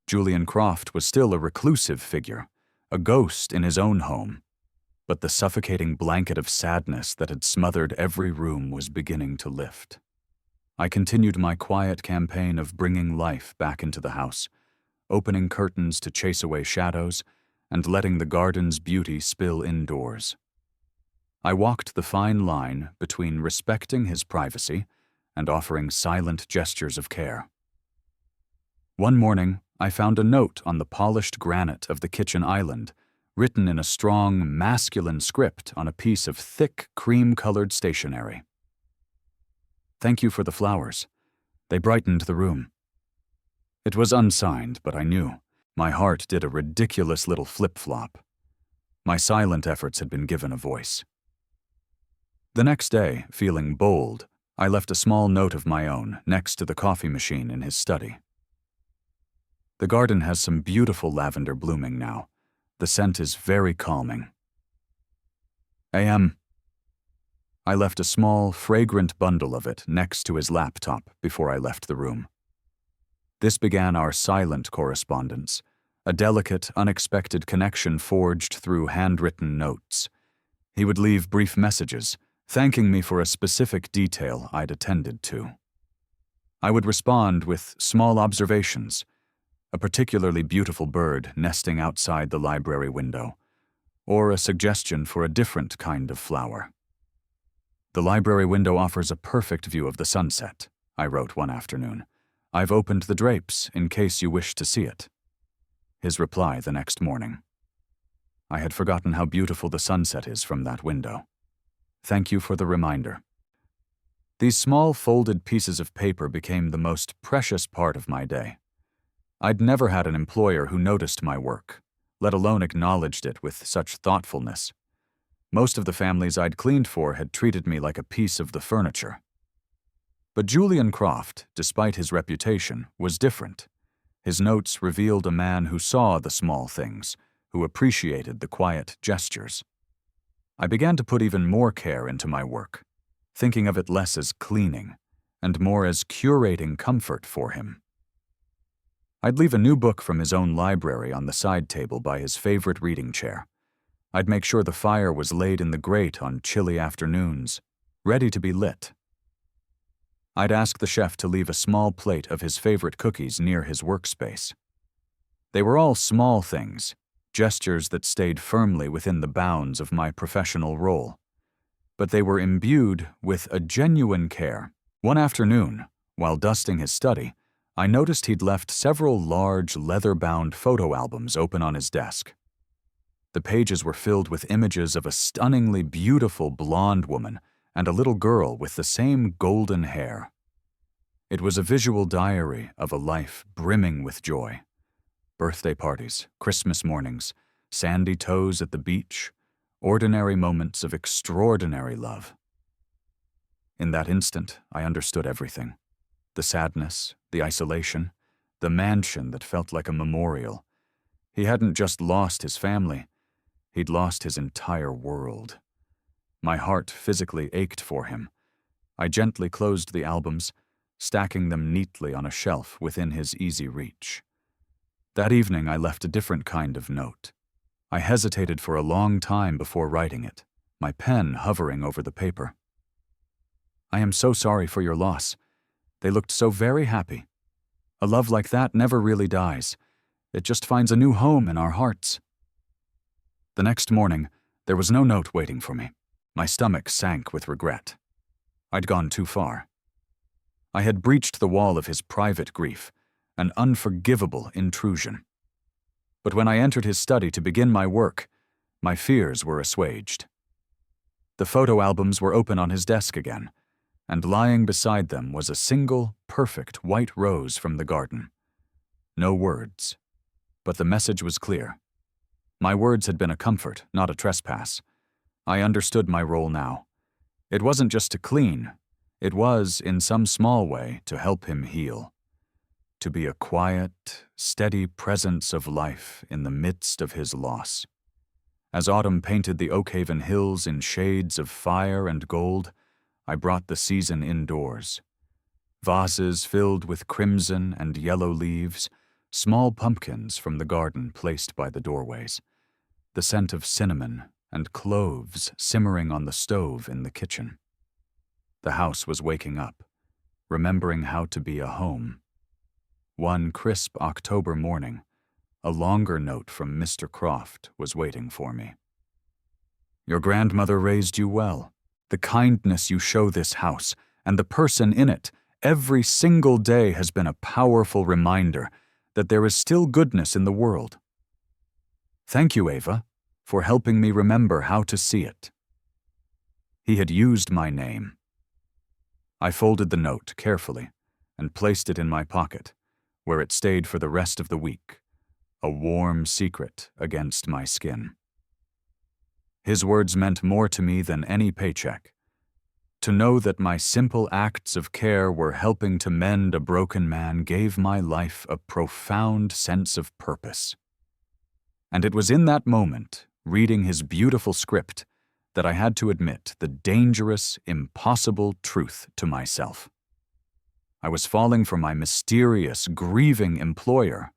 Julian Croft was still a reclusive figure, a ghost in his own home, but the suffocating blanket of sadness that had smothered every room was beginning to lift. I continued my quiet campaign of bringing life back into the house, opening curtains to chase away shadows, and letting the garden's beauty spill indoors. I walked the fine line between respecting his privacy and offering silent gestures of care. One morning, I found a note on the polished granite of the kitchen island, written in a strong, masculine script on a piece of thick, cream-colored stationery. "Thank you for the flowers. They brightened the room." It was unsigned, but I knew. My heart did a ridiculous little flip-flop. My silent efforts had been given a voice. The next day, feeling bold, I left a small note of my own next to the coffee machine in his study. "The garden has some beautiful lavender blooming now. The scent is very calming. A.M." I left a small, fragrant bundle of it next to his laptop before I left the room. This began our silent correspondence, a delicate, unexpected connection forged through handwritten notes. He would leave brief messages, thanking me for a specific detail I'd attended to. I would respond with small observations, a particularly beautiful bird nesting outside the library window, or a suggestion for a different kind of flower. "The library window offers a perfect view of the sunset," I wrote one afternoon. "I've opened the drapes in case you wish to see it." His reply the next morning: "I had forgotten how beautiful the sunset is from that window. Thank you for the reminder." These small folded pieces of paper became the most precious part of my day. I'd never had an employer who noticed my work, let alone acknowledged it with such thoughtfulness. Most of the families I'd cleaned for had treated me like a piece of the furniture. But Julian Croft, despite his reputation, was different. His notes revealed a man who saw the small things, who appreciated the quiet gestures. I began to put even more care into my work, thinking of it less as cleaning and more as curating comfort for him. I'd leave a new book from his own library on the side table by his favorite reading chair. I'd make sure the fire was laid in the grate on chilly afternoons, ready to be lit. I'd ask the chef to leave a small plate of his favorite cookies near his workspace. They were all small things, gestures that stayed firmly within the bounds of my professional role. But they were imbued with a genuine care. One afternoon, while dusting his study, I noticed he'd left several large, leather-bound photo albums open on his desk. The pages were filled with images of a stunningly beautiful blonde woman and a little girl with the same golden hair. It was a visual diary of a life brimming with joy. Birthday parties, Christmas mornings, sandy toes at the beach, ordinary moments of extraordinary love. In that instant, I understood everything. The sadness, the isolation, the mansion that felt like a memorial. He hadn't just lost his family, he'd lost his entire world. My heart physically ached for him. I gently closed the albums, stacking them neatly on a shelf within his easy reach. That evening, I left a different kind of note. I hesitated for a long time before writing it, my pen hovering over the paper. "I am so sorry for your loss. They looked so very happy. A love like that never really dies. It just finds a new home in our hearts." The next morning, there was no note waiting for me. My stomach sank with regret. I'd gone too far. I had breached the wall of his private grief, an unforgivable intrusion. But when I entered his study to begin my work, my fears were assuaged. The photo albums were open on his desk again, and lying beside them was a single, perfect white rose from the garden. No words, but the message was clear. My words had been a comfort, not a trespass. I understood my role now. It wasn't just to clean, it was, in some small way, to help him heal. To be a quiet, steady presence of life in the midst of his loss. As autumn painted the Oakhaven hills in shades of fire and gold, I brought the season indoors. Vases filled with crimson and yellow leaves, small pumpkins from the garden placed by the doorways, the scent of cinnamon and cloves simmering on the stove in the kitchen. The house was waking up, remembering how to be a home. One crisp October morning, a longer note from Mr. Croft was waiting for me. Your grandmother raised you well. The kindness you show this house and the person in it every single day has been a powerful reminder that there is still goodness in the world. Thank you, Ava, for helping me remember how to see it. He had used my name. I folded the note carefully and placed it in my pocket, where it stayed for the rest of the week, a warm secret against my skin. His words meant more to me than any paycheck. To know that my simple acts of care were helping to mend a broken man gave my life a profound sense of purpose. And it was in that moment, reading his beautiful script, that I had to admit the dangerous, impossible truth to myself. I was falling for my mysterious, grieving employer,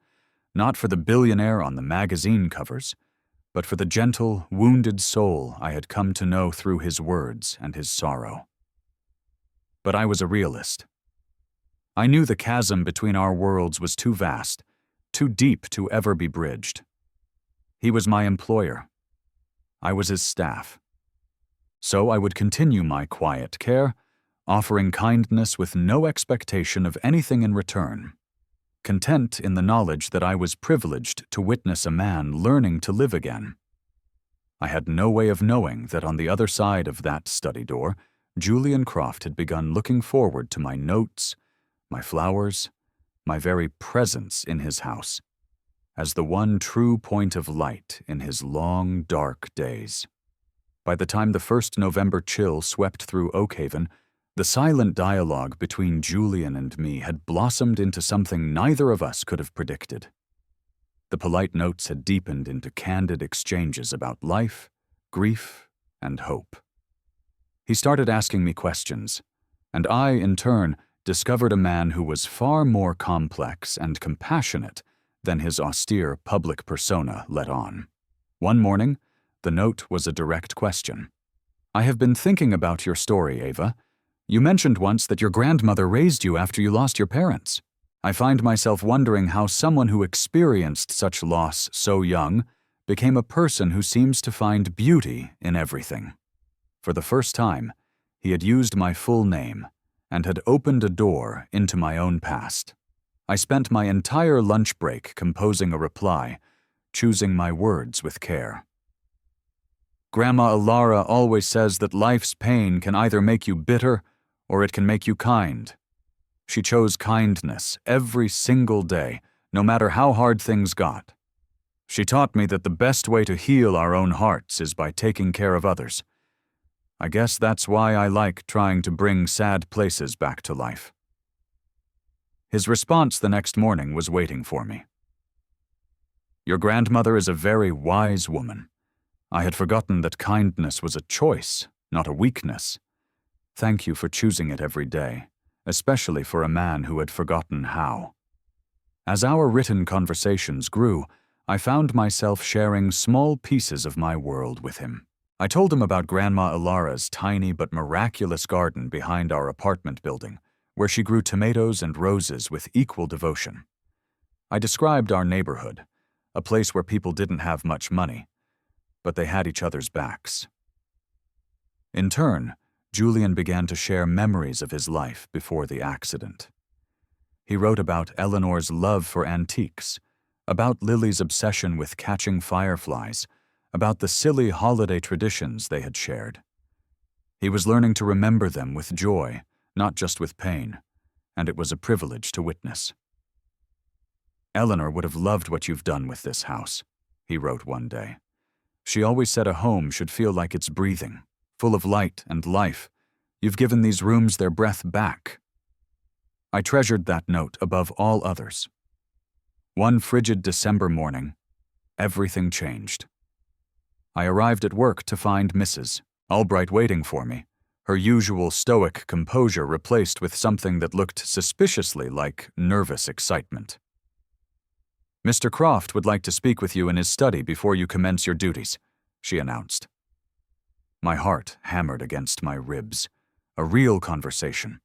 not for the billionaire on the magazine covers, but for the gentle, wounded soul I had come to know through his words and his sorrow. But I was a realist. I knew the chasm between our worlds was too vast, too deep to ever be bridged. He was my employer. I was his staff. So I would continue my quiet care, offering kindness with no expectation of anything in return, content in the knowledge that I was privileged to witness a man learning to live again. I had no way of knowing that on the other side of that study door, Julian Croft had begun looking forward to my notes, my flowers, my very presence in his house, as the one true point of light in his long, dark days. By the time the first November chill swept through Oakhaven, the silent dialogue between Julian and me had blossomed into something neither of us could have predicted. The polite notes had deepened into candid exchanges about life, grief, and hope. He started asking me questions, and I, in turn, discovered a man who was far more complex and compassionate than his austere public persona let on. One morning, the note was a direct question. I have been thinking about your story, Ava. You mentioned once that your grandmother raised you after you lost your parents. I find myself wondering how someone who experienced such loss so young became a person who seems to find beauty in everything. For the first time, he had used my full name and had opened a door into my own past. I spent my entire lunch break composing a reply, choosing my words with care. Grandma Alara always says that life's pain can either make you bitter or it can make you kind. She chose kindness every single day, no matter how hard things got. She taught me that the best way to heal our own hearts is by taking care of others. I guess that's why I like trying to bring sad places back to life. His response the next morning was waiting for me. Your grandmother is a very wise woman. I had forgotten that kindness was a choice, not a weakness. Thank you for choosing it every day, especially for a man who had forgotten how. As our written conversations grew, I found myself sharing small pieces of my world with him. I told him about Grandma Alara's tiny but miraculous garden behind our apartment building, where she grew tomatoes and roses with equal devotion. I described our neighborhood, a place where people didn't have much money, but they had each other's backs. In turn, Julian began to share memories of his life before the accident. He wrote about Eleanor's love for antiques, about Lily's obsession with catching fireflies, about the silly holiday traditions they had shared. He was learning to remember them with joy, not just with pain, and it was a privilege to witness. "Eleanor would have loved what you've done with this house," he wrote one day. "She always said a home should feel like it's breathing, full of light and life. You've given these rooms their breath back." I treasured that note above all others. One frigid December morning, everything changed. I arrived at work to find Mrs. Albright waiting for me, her usual stoic composure replaced with something that looked suspiciously like nervous excitement. "Mr. Croft would like to speak with you in his study before you commence your duties," she announced. My heart hammered against my ribs. A real conversation,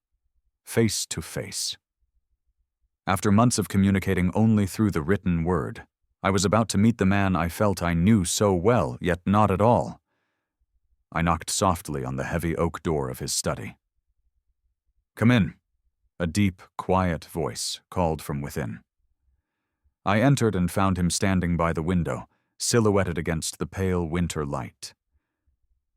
face to face. After months of communicating only through the written word, I was about to meet the man I felt I knew so well, yet not at all. I knocked softly on the heavy oak door of his study. "Come in," a deep, quiet voice called from within. I entered and found him standing by the window, silhouetted against the pale winter light.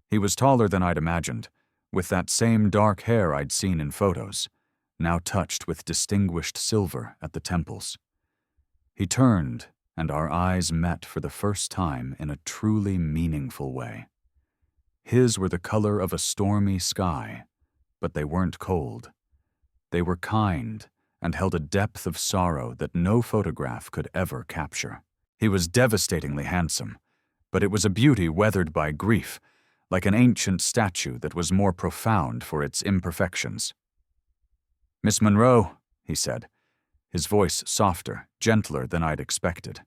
He was taller than I'd imagined, with that same dark hair I'd seen in photos, now touched with distinguished silver at the temples. He turned, and our eyes met for the first time in a truly meaningful way. His were the color of a stormy sky, but they weren't cold. They were kind and held a depth of sorrow that no photograph could ever capture. He was devastatingly handsome, but it was a beauty weathered by grief, like an ancient statue that was more profound for its imperfections. "Miss Monroe," he said, his voice softer, gentler than I'd expected.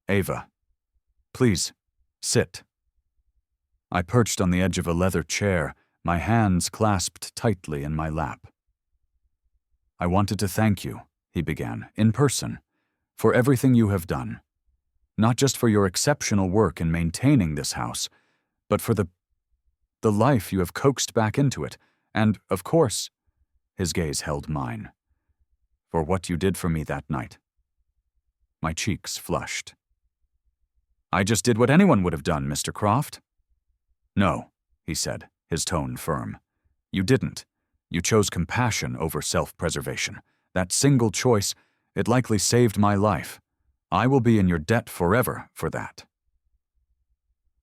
"Ava, please, sit." I perched on the edge of a leather chair, my hands clasped tightly in my lap. "I wanted to thank you," he began, "in person, for everything you have done. Not just for your exceptional work in maintaining this house, but for the life you have coaxed back into it, and, of course," his gaze held mine, "for what you did for me that night." My cheeks flushed. "I just did what anyone would have done, Mr. Croft." "No," he said, his tone firm. "You didn't. You chose compassion over self-preservation. That single choice, it likely saved my life. I will be in your debt forever for that."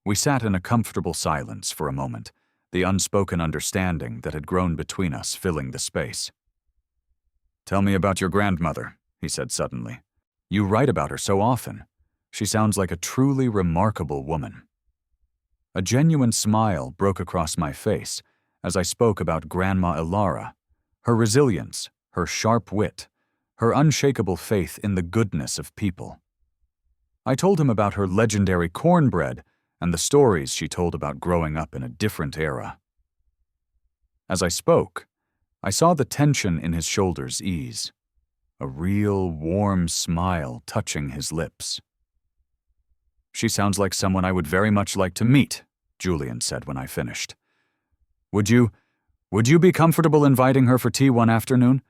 We sat in a comfortable silence for a moment, the unspoken understanding that had grown between us filling the space. "Tell me about your grandmother," he said suddenly. "You write about her so often. She sounds like a truly remarkable woman." A genuine smile broke across my face as I spoke about Grandma Ilara, her resilience, her sharp wit, her unshakable faith in the goodness of people. I told him about her legendary cornbread and the stories she told about growing up in a different era. As I spoke, I saw the tension in his shoulders ease, a real warm smile touching his lips. "She sounds like someone I would very much like to meet," Julian said when I finished. Would you be comfortable inviting her for tea one afternoon?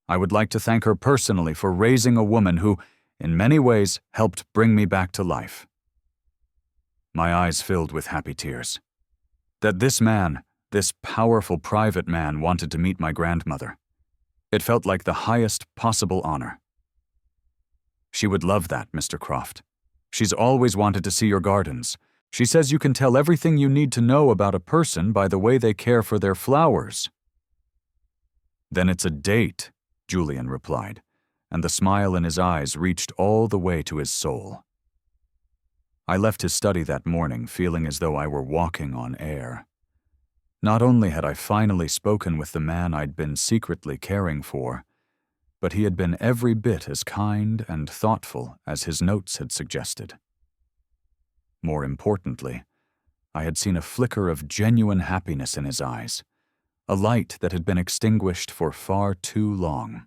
I would like to thank her personally for raising a woman who, in many ways, helped bring me back to life." My eyes filled with happy tears. That this man, this powerful private man, wanted to meet my grandmother. It felt like the highest possible honor. "She would love that, Mr. Croft. She's always wanted to see your gardens. She says you can tell everything you need to know about a person by the way they care for their flowers." "Then it's a date," Julian replied, and the smile in his eyes reached all the way to his soul. I left his study that morning feeling as though I were walking on air. Not only had I finally spoken with the man I'd been secretly caring for, but he had been every bit as kind and thoughtful as his notes had suggested. More importantly, I had seen a flicker of genuine happiness in his eyes, a light that had been extinguished for far too long.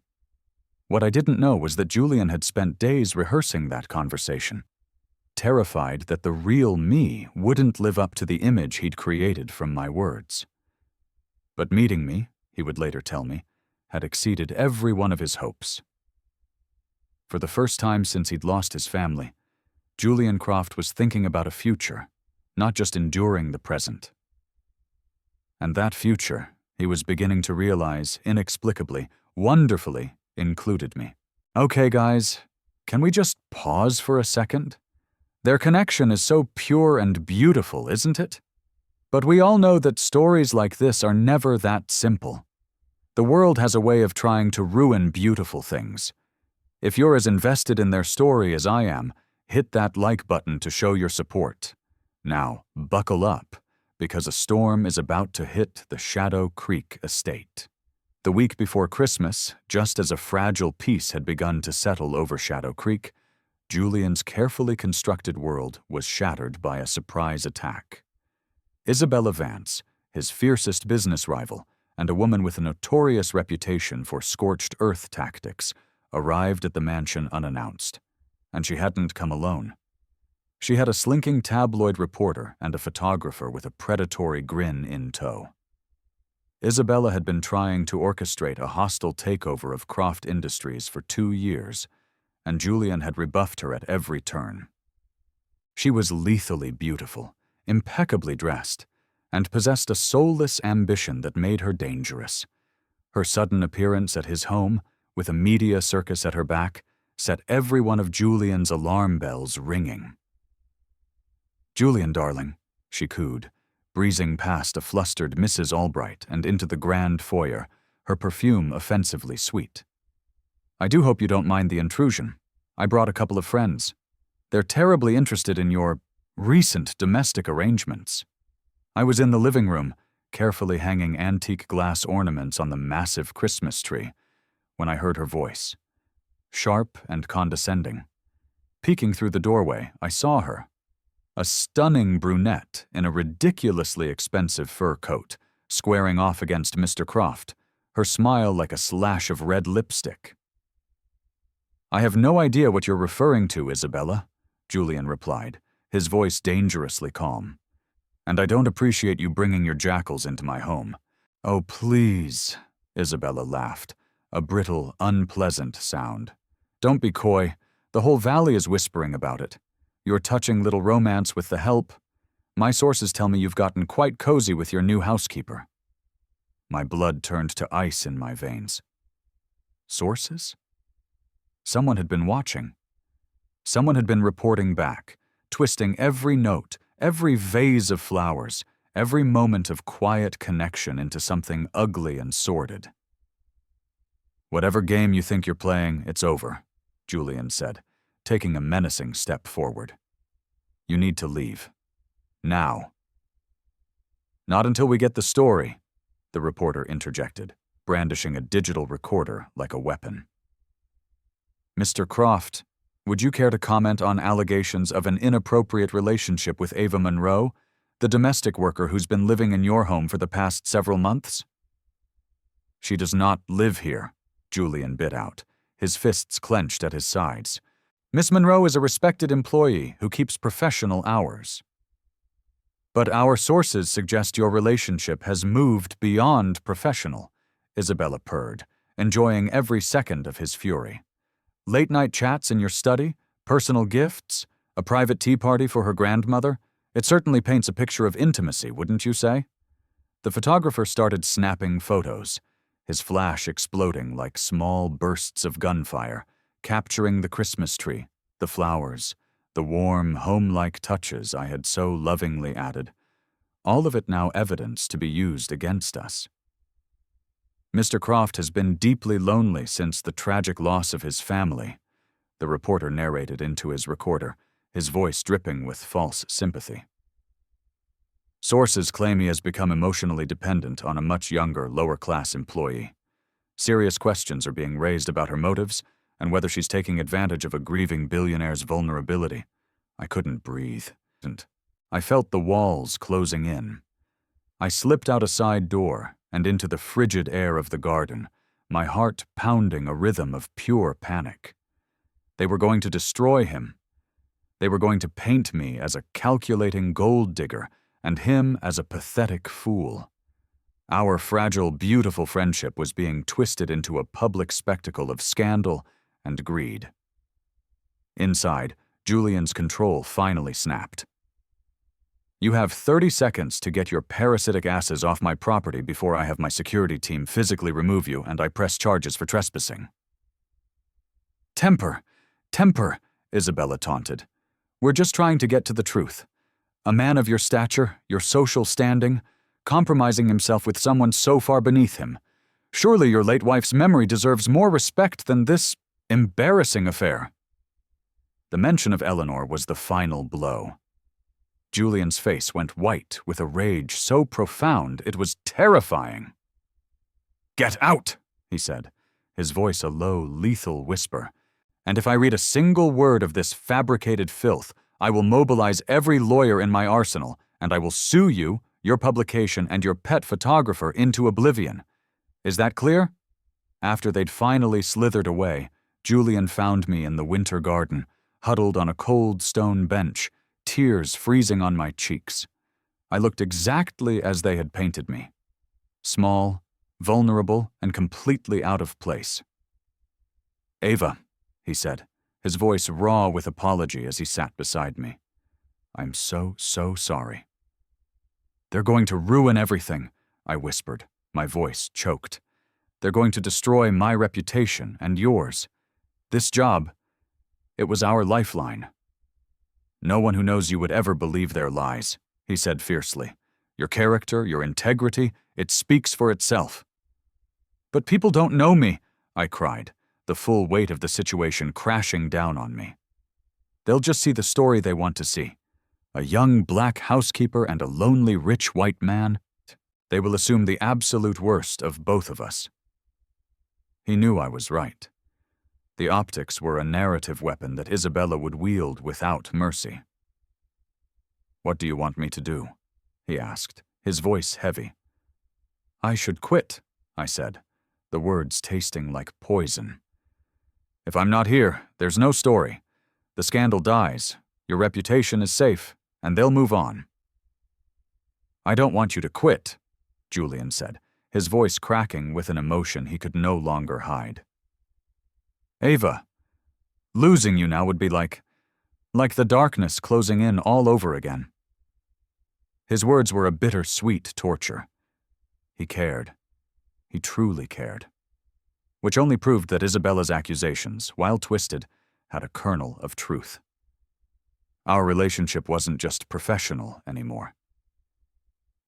What I didn't know was that Julian had spent days rehearsing that conversation. terrified that the real me wouldn't live up to the image he'd created from my words. But meeting me, he would later tell me, had exceeded every one of his hopes. For the first time since he'd lost his family, Julian Croft was thinking about a future, not just enduring the present. And that future, he was beginning to realize, inexplicably, wonderfully, included me. Okay, guys, can we just pause for a second? Their connection is so pure and beautiful, isn't it? But we all know that stories like this are never that simple. The world has a way of trying to ruin beautiful things. If you're as invested in their story as I am, hit that like button to show your support. Now, buckle up, because a storm is about to hit the Shadow Creek estate. The week before Christmas, just as a fragile peace had begun to settle over Shadow Creek, Julian's carefully constructed world was shattered by a surprise attack. Isabella Vance, his fiercest business rival, and a woman with a notorious reputation for scorched earth tactics, arrived at the mansion unannounced. And she hadn't come alone. She had a slinking tabloid reporter and a photographer with a predatory grin in tow. Isabella had been trying to orchestrate a hostile takeover of Croft Industries for 2 years, and Julian had rebuffed her at every turn. She was lethally beautiful, impeccably dressed, and possessed a soulless ambition that made her dangerous. Her sudden appearance at his home, with a media circus at her back, set every one of Julian's alarm bells ringing. "Julian, darling," she cooed, breezing past a flustered Mrs. Albright and into the grand foyer, her perfume offensively sweet. "I do hope you don't mind the intrusion. I brought a couple of friends. They're terribly interested in your recent domestic arrangements." I was in the living room, carefully hanging antique glass ornaments on the massive Christmas tree, when I heard her voice, sharp and condescending. Peeking through the doorway, I saw her. A stunning brunette in a ridiculously expensive fur coat, squaring off against Mr. Croft, her smile like a slash of red lipstick. "I have no idea what you're referring to, Isabella," Julian replied, his voice dangerously calm. "And I don't appreciate you bringing your jackals into my home." "Oh, please," Isabella laughed, a brittle, unpleasant sound. "Don't be coy. The whole valley is whispering about it. Your touching little romance with the help. My sources tell me you've gotten quite cozy with your new housekeeper." My blood turned to ice in my veins. Sources? Someone had been watching. Someone had been reporting back, twisting every note, every vase of flowers, every moment of quiet connection into something ugly and sordid. "Whatever game you think you're playing, it's over," Julian said, taking a menacing step forward. "You need to leave. Now." "Not until we get the story," the reporter interjected, brandishing a digital recorder like a weapon. "Mr. Croft, would you care to comment on allegations of an inappropriate relationship with Ava Monroe, the domestic worker who's been living in your home for the past several months?" "She does not live here," Julian bit out, his fists clenched at his sides. "Miss Monroe is a respected employee who keeps professional hours." "But our sources suggest your relationship has moved beyond professional," Isabella purred, enjoying every second of his fury. "Late-night chats in your study, personal gifts, a private tea party for her grandmother. It certainly paints a picture of intimacy, wouldn't you say?" The photographer started snapping photos, his flash exploding like small bursts of gunfire, capturing the Christmas tree, the flowers, the warm, home-like touches I had so lovingly added, all of it now evidence to be used against us. "Mr. Croft has been deeply lonely since the tragic loss of his family," the reporter narrated into his recorder, his voice dripping with false sympathy. "Sources claim he has become emotionally dependent on a much younger, lower-class employee. Serious questions are being raised about her motives and whether she's taking advantage of a grieving billionaire's vulnerability." I couldn't breathe. I felt the walls closing in. I slipped out a side door and into the frigid air of the garden, my heart pounding a rhythm of pure panic. They were going to destroy him. They were going to paint me as a calculating gold digger and him as a pathetic fool. Our fragile, beautiful friendship was being twisted into a public spectacle of scandal and greed. Inside, Julian's control finally snapped. "You have 30 seconds to get your parasitic asses off my property before I have my security team physically remove you and I press charges for trespassing." "Temper, temper," Isabella taunted. "We're just trying to get to the truth. A man of your stature, your social standing, compromising himself with someone so far beneath him. Surely your late wife's memory deserves more respect than this embarrassing affair." The mention of Eleanor was the final blow. Julian's face went white with a rage so profound it was terrifying. "Get out," he said, his voice a low, lethal whisper. "And if I read a single word of this fabricated filth, I will mobilize every lawyer in my arsenal, and I will sue you, your publication, and your pet photographer into oblivion. Is that clear?" After they'd finally slithered away, Julian found me in the winter garden, huddled on a cold stone bench, tears freezing on my cheeks. I looked exactly as they had painted me. Small, vulnerable, and completely out of place. "Ava," he said, his voice raw with apology as he sat beside me. "I'm so sorry." "They're going to ruin everything," I whispered, my voice choked. "They're going to destroy my reputation and yours. This job, it was our lifeline." "No one who knows you would ever believe their lies," he said fiercely. "Your character, your integrity, it speaks for itself." "But people don't know me," I cried, the full weight of the situation crashing down on me. "They'll just see the story they want to see. A young black housekeeper and a lonely rich white man. They will assume the absolute worst of both of us." He knew I was right. The optics were a narrative weapon that Isabella would wield without mercy. "What do you want me to do?" he asked, his voice heavy. "I should quit," I said, the words tasting like poison. "If I'm not here, there's no story. The scandal dies, your reputation is safe, and they'll move on." "I don't want you to quit," Julian said, his voice cracking with an emotion he could no longer hide. "Ava, losing you now would be like the darkness closing in all over again." His words were a bitter-sweet torture. He cared. He truly cared. Which only proved that Isabella's accusations, while twisted, had a kernel of truth. Our relationship wasn't just professional anymore.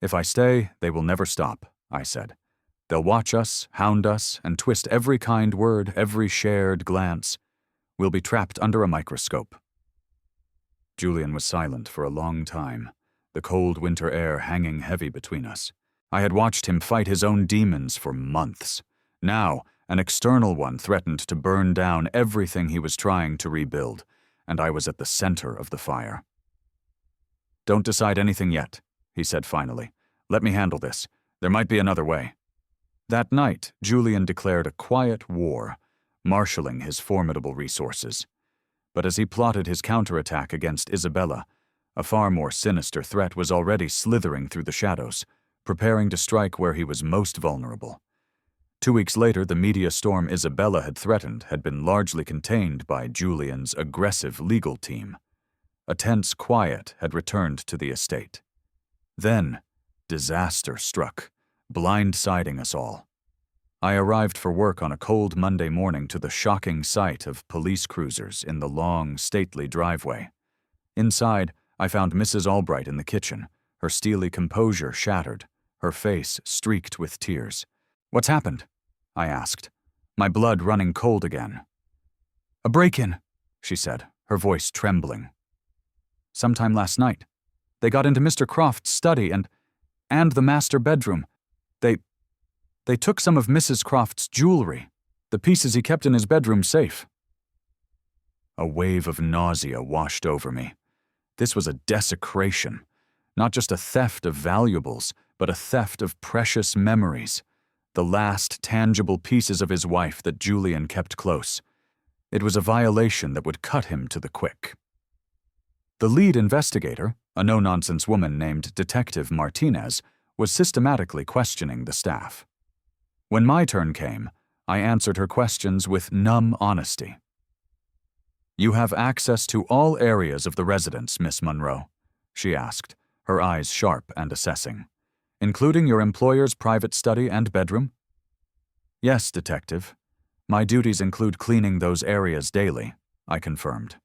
"If I stay, they will never stop," I said. "They'll watch us, hound us, and twist every kind word, every shared glance. We'll be trapped under a microscope." Julian was silent for a long time, the cold winter air hanging heavy between us. I had watched him fight his own demons for months. Now, an external one threatened to burn down everything he was trying to rebuild, and I was at the center of the fire. "Don't decide anything yet," he said finally. "Let me handle this. There might be another way." That night, Julian declared a quiet war, marshalling his formidable resources. But as he plotted his counterattack against Isabella, a far more sinister threat was already slithering through the shadows, preparing to strike where he was most vulnerable. 2 weeks later, the media storm Isabella had threatened had been largely contained by Julian's aggressive legal team. A tense quiet had returned to the estate. Then, disaster struck, blindsiding us all. I arrived for work on a cold Monday morning to the shocking sight of police cruisers in the long, stately driveway. Inside, I found Mrs. Albright in the kitchen, her steely composure shattered, her face streaked with tears. "What's happened?" I asked, my blood running cold again. "A break-in," she said, her voice trembling. "Sometime last night. They got into Mr. Croft's study and the master bedroom. They took some of Mrs. Croft's jewelry, the pieces he kept in his bedroom safe." A wave of nausea washed over me. This was a desecration, not just a theft of valuables, but a theft of precious memories, the last tangible pieces of his wife that Julian kept close. It was a violation that would cut him to the quick. The lead investigator, a no-nonsense woman named Detective Martinez, was systematically questioning the staff. When my turn came, I answered her questions with numb honesty. "You have access to all areas of the residence, Miss Monroe," she asked, her eyes sharp and assessing, "including your employer's private study and bedroom?" "Yes, Detective. My duties include cleaning those areas daily," I confirmed.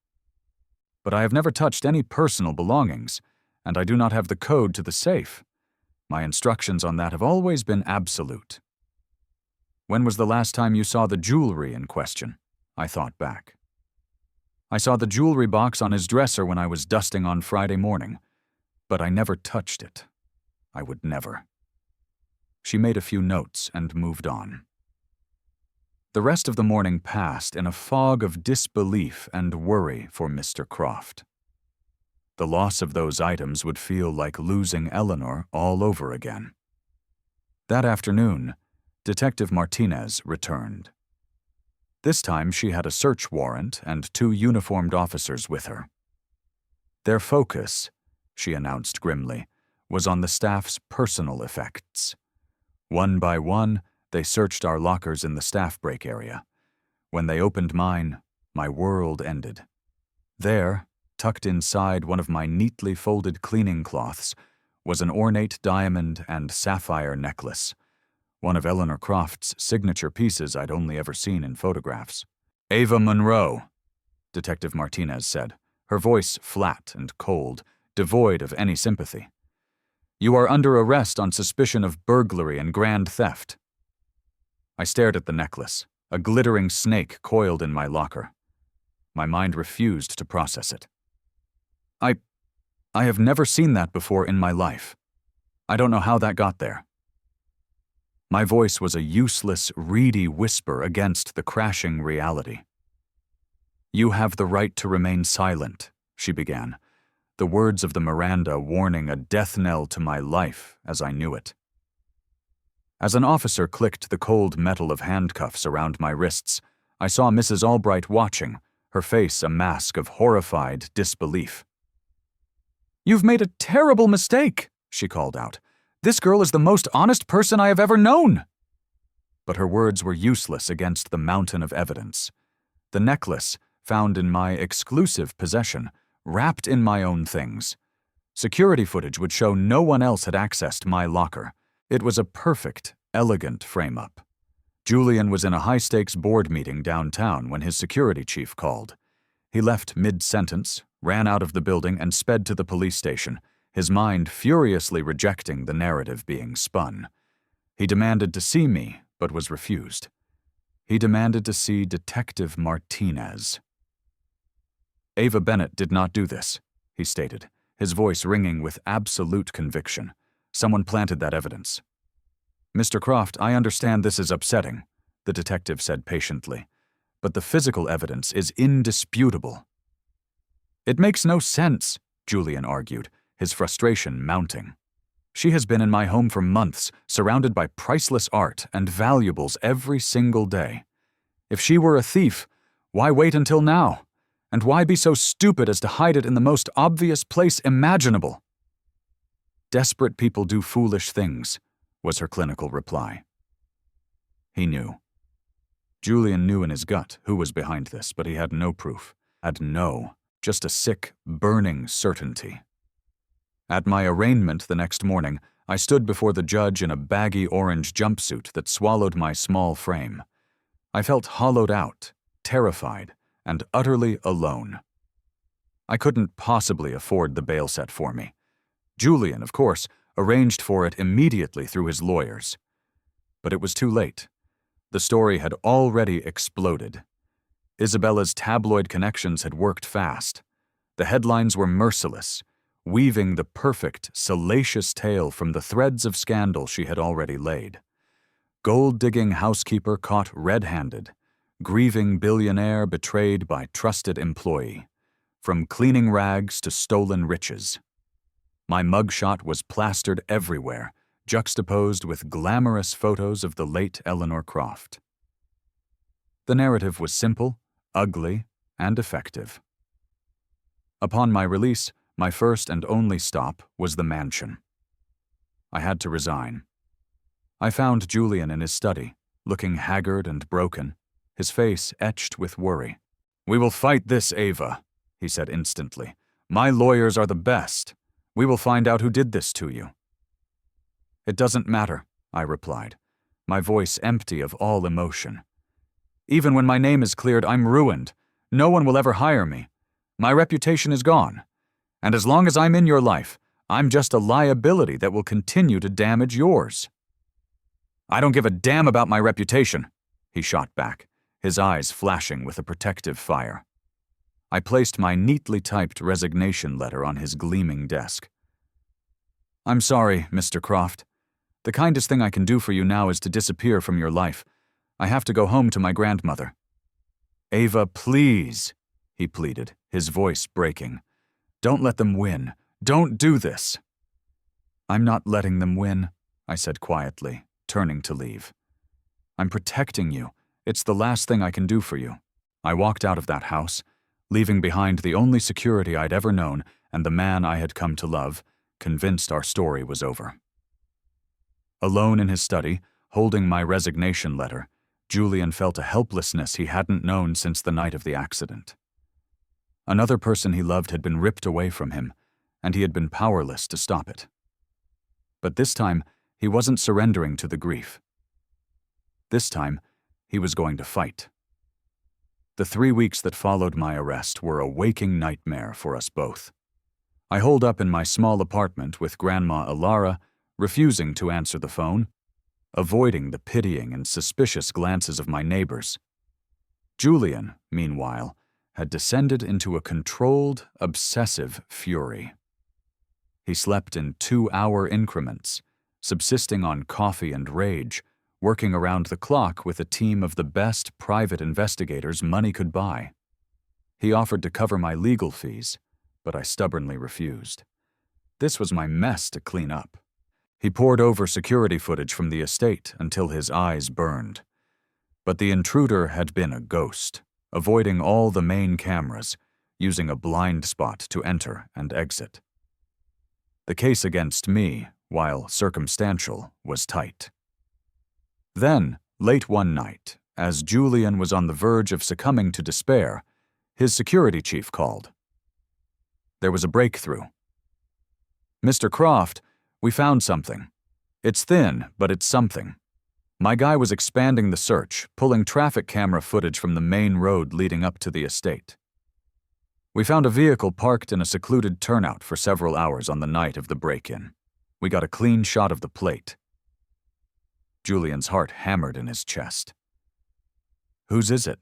"But I have never touched any personal belongings, and I do not have the code to the safe. My instructions on that have always been absolute." "When was the last time you saw the jewelry in question?" I thought back. "I saw the jewelry box on his dresser when I was dusting on Friday morning, but I never touched it. I would never." She made a few notes and moved on. The rest of the morning passed in a fog of disbelief and worry for Mr. Croft. The loss of those items would feel like losing Eleanor all over again. That afternoon, Detective Martinez returned. This time she had a search warrant and 2 uniformed officers with her. Their focus, she announced grimly, was on the staff's personal effects. One by one, they searched our lockers in the staff break area. When they opened mine, my world ended. There, tucked inside one of my neatly folded cleaning cloths, was an ornate diamond and sapphire necklace, one of Eleanor Croft's signature pieces I'd only ever seen in photographs. "Ava Monroe," Detective Martinez said, her voice flat and cold, devoid of any sympathy. "You are under arrest on suspicion of burglary and grand theft." I stared at the necklace, a glittering snake coiled in my locker. My mind refused to process it. I have never seen that before in my life. I don't know how that got there." My voice was a useless, reedy whisper against the crashing reality. "You have the right to remain silent," she began, the words of the Miranda warning a death knell to my life as I knew it. As an officer clicked the cold metal of handcuffs around my wrists, I saw Mrs. Albright watching, her face a mask of horrified disbelief. "You've made a terrible mistake," she called out. "This girl is the most honest person I have ever known." But her words were useless against the mountain of evidence. The necklace, found in my exclusive possession, wrapped in my own things. Security footage would show no one else had accessed my locker. It was a perfect, elegant frame-up. Julian was in a high-stakes board meeting downtown when his security chief called. He left mid-sentence, ran out of the building, and sped to the police station, his mind furiously rejecting the narrative being spun. He demanded to see me, but was refused. He demanded to see Detective Martinez. "Ava Bennett did not do this," he stated, his voice ringing with absolute conviction. "Someone planted that evidence." "Mr. Croft, I understand this is upsetting," the detective said patiently, "but the physical evidence is indisputable." "It makes no sense," Julian argued, his frustration mounting. "She has been in my home for months, surrounded by priceless art and valuables every single day. If she were a thief, why wait until now? And why be so stupid as to hide it in the most obvious place imaginable?" "Desperate people do foolish things," was her clinical reply. He knew. Julian knew in his gut who was behind this, but he had no proof. Just a sick, burning certainty. At my arraignment the next morning, I stood before the judge in a baggy orange jumpsuit that swallowed my small frame. I felt hollowed out, terrified, and utterly alone. I couldn't possibly afford the bail set for me. Julian, of course, arranged for it immediately through his lawyers. But it was too late. The story had already exploded. Isabella's tabloid connections had worked fast. The headlines were merciless, weaving the perfect, salacious tale from the threads of scandal she had already laid. Gold-digging housekeeper caught red-handed, grieving billionaire betrayed by trusted employee, from cleaning rags to stolen riches. My mugshot was plastered everywhere, juxtaposed with glamorous photos of the late Eleanor Croft. The narrative was simple, ugly, and effective. Upon my release, my first and only stop was the mansion. I had to resign. I found Julian in his study, looking haggard and broken, his face etched with worry. "We will fight this, Ava," he said instantly. "My lawyers are the best. We will find out who did this to you." "It doesn't matter," I replied, my voice empty of all emotion. "Even when my name is cleared, I'm ruined. No one will ever hire me. My reputation is gone. And as long as I'm in your life, I'm just a liability that will continue to damage yours." "I don't give a damn about my reputation," he shot back, his eyes flashing with a protective fire. I placed my neatly typed resignation letter on his gleaming desk. "I'm sorry, Mr. Croft. The kindest thing I can do for you now is to disappear from your life. I have to go home to my grandmother." "Ava, please," he pleaded, his voice breaking. "Don't let them win. Don't do this." "I'm not letting them win," I said quietly, turning to leave. "I'm protecting you. It's the last thing I can do for you." I walked out of that house, leaving behind the only security I'd ever known and the man I had come to love, convinced our story was over. Alone in his study, holding my resignation letter, Julian felt a helplessness he hadn't known since the night of the accident. Another person he loved had been ripped away from him, and he had been powerless to stop it. But this time, he wasn't surrendering to the grief. This time, he was going to fight. The 3 weeks that followed my arrest were a waking nightmare for us both. I holed up in my small apartment with Grandma Alara, refusing to answer the phone, avoiding the pitying and suspicious glances of my neighbors. Julian, meanwhile, had descended into a controlled, obsessive fury. He slept in 2-hour increments, subsisting on coffee and rage, working around the clock with a team of the best private investigators money could buy. He offered to cover my legal fees, but I stubbornly refused. This was my mess to clean up. He pored over security footage from the estate until his eyes burned. But the intruder had been a ghost, avoiding all the main cameras, using a blind spot to enter and exit. The case against me, while circumstantial, was tight. Then, late one night, as Julian was on the verge of succumbing to despair, his security chief called. There was a breakthrough. "Mr. Croft, we found something. It's thin, but it's something. My guy was expanding the search, pulling traffic camera footage from the main road leading up to the estate. We found a vehicle parked in a secluded turnout for several hours on the night of the break-in. We got a clean shot of the plate." Julian's heart hammered in his chest. "Whose is it?"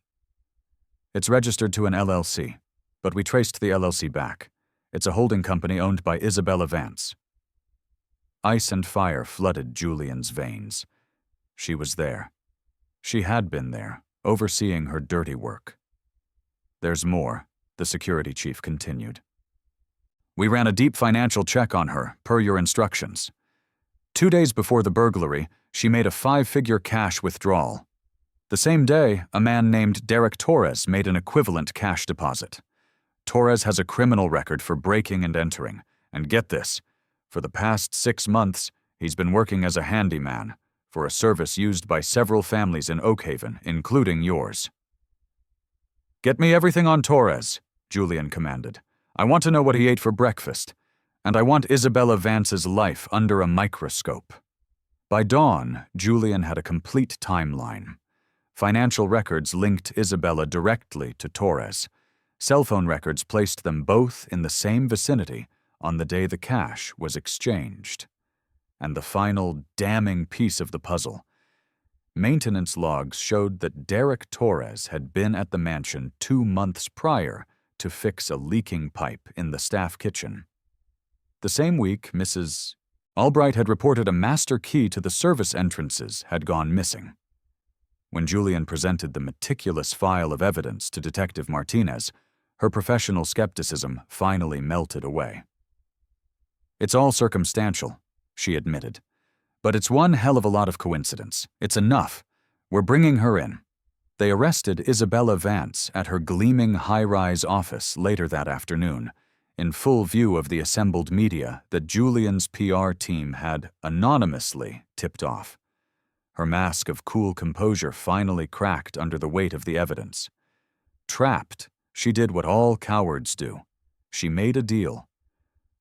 "It's registered to an LLC, but we traced the LLC back. It's a holding company owned by Isabella Vance." Ice and fire flooded Julian's veins. She was there. She had been there, overseeing her dirty work. "There's more," the security chief continued. "We ran a deep financial check on her, per your instructions. 2 days before the burglary, she made a 5-figure cash withdrawal. The same day, a man named Derek Torres made an equivalent cash deposit. Torres has a criminal record for breaking and entering, and get this, for the past 6 months, he's been working as a handyman for a service used by several families in Oakhaven, including yours." "Get me everything on Torres," Julian commanded. "I want to know what he ate for breakfast, and I want Isabella Vance's life under a microscope." By dawn, Julian had a complete timeline. Financial records linked Isabella directly to Torres. Cell phone records placed them both in the same vicinity on the day the cash was exchanged. And the final damning piece of the puzzle. Maintenance logs showed that Derek Torres had been at the mansion 2 months prior to fix a leaking pipe in the staff kitchen. The same week, Mrs. Albright had reported a master key to the service entrances had gone missing. When Julian presented the meticulous file of evidence to Detective Martinez, her professional skepticism finally melted away. "It's all circumstantial," she admitted. "But it's one hell of a lot of coincidence. It's enough. We're bringing her in." They arrested Isabella Vance at her gleaming high-rise office later that afternoon, in full view of the assembled media that Julian's PR team had anonymously tipped off. Her mask of cool composure finally cracked under the weight of the evidence. Trapped, she did what all cowards do. She made a deal.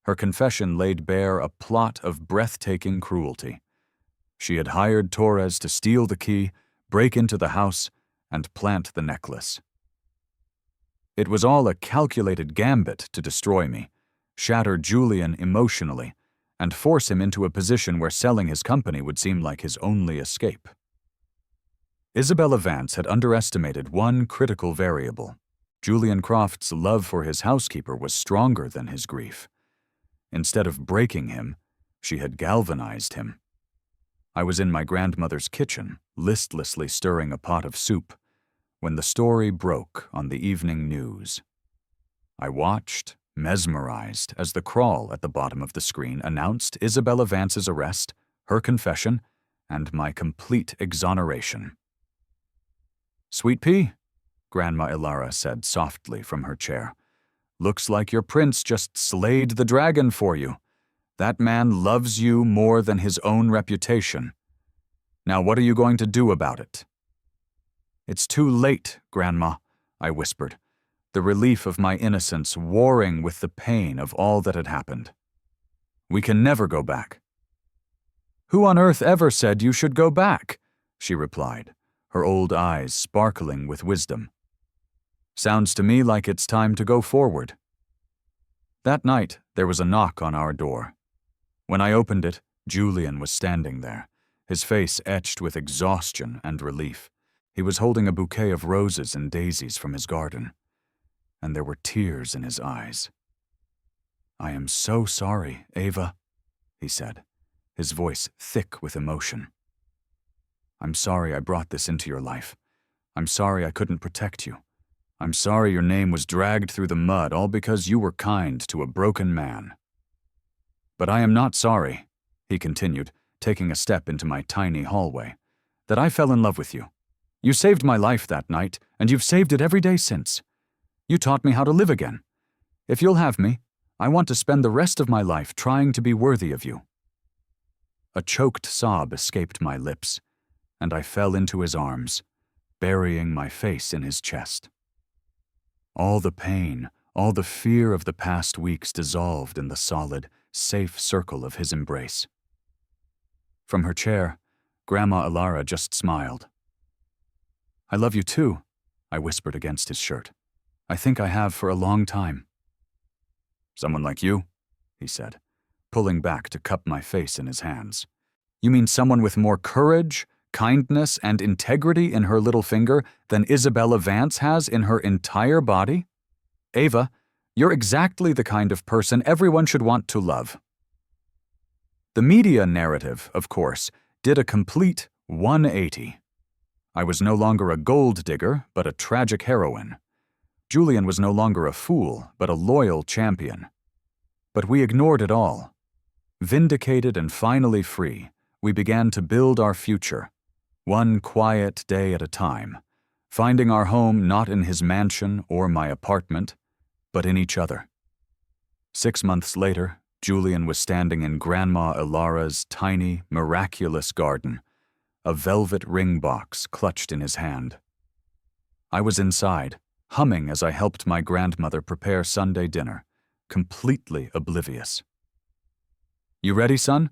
Her confession laid bare a plot of breathtaking cruelty. She had hired Torres to steal the key, break into the house, and plant the necklace. It was all a calculated gambit to destroy me, shatter Julian emotionally, and force him into a position where selling his company would seem like his only escape. Isabella Vance had underestimated one critical variable. Julian Croft's love for his housekeeper was stronger than his grief. Instead of breaking him, she had galvanized him. I was in my grandmother's kitchen, listlessly stirring a pot of soup, when the story broke on the evening news. I watched, mesmerized, as the crawl at the bottom of the screen announced Isabella Vance's arrest, her confession, and my complete exoneration. "Sweet pea," Grandma Ilara said softly from her chair. "Looks like your prince just slayed the dragon for you. That man loves you more than his own reputation. Now what are you going to do about it?" "It's too late, Grandma," I whispered, the relief of my innocence warring with the pain of all that had happened. "We can never go back." "Who on earth ever said you should go back?" she replied, her old eyes sparkling with wisdom. "Sounds to me like it's time to go forward." That night, there was a knock on our door. When I opened it, Julian was standing there, his face etched with exhaustion and relief. He was holding a bouquet of roses and daisies from his garden, and there were tears in his eyes. "I am so sorry, Ava," he said, his voice thick with emotion. "I'm sorry I brought this into your life. I'm sorry I couldn't protect you. I'm sorry your name was dragged through the mud all because you were kind to a broken man. But I am not sorry," he continued, taking a step into my tiny hallway, "that I fell in love with you. You saved my life that night, and you've saved it every day since. You taught me how to live again. If you'll have me, I want to spend the rest of my life trying to be worthy of you." A choked sob escaped my lips, and I fell into his arms, burying my face in his chest. All the pain, all the fear of the past weeks dissolved in the solid, safe circle of his embrace. From her chair, Grandma Ilara just smiled. "I love you too," I whispered against his shirt. "I think I have for a long time." "Someone like you?" he said, pulling back to cup my face in his hands. "You mean someone with more courage, kindness, and integrity in her little finger than Isabella Vance has in her entire body? Ava, you're exactly the kind of person everyone should want to love." The media narrative, of course, did a complete 180. I was no longer a gold digger, but a tragic heroine. Julian was no longer a fool, but a loyal champion. But we ignored it all. Vindicated and finally free, we began to build our future, one quiet day at a time, finding our home not in his mansion or my apartment, but in each other. 6 months later, Julian was standing in Grandma Ilara's tiny, miraculous garden, a velvet ring box clutched in his hand. I was inside, humming as I helped my grandmother prepare Sunday dinner, completely oblivious. "You ready, son?"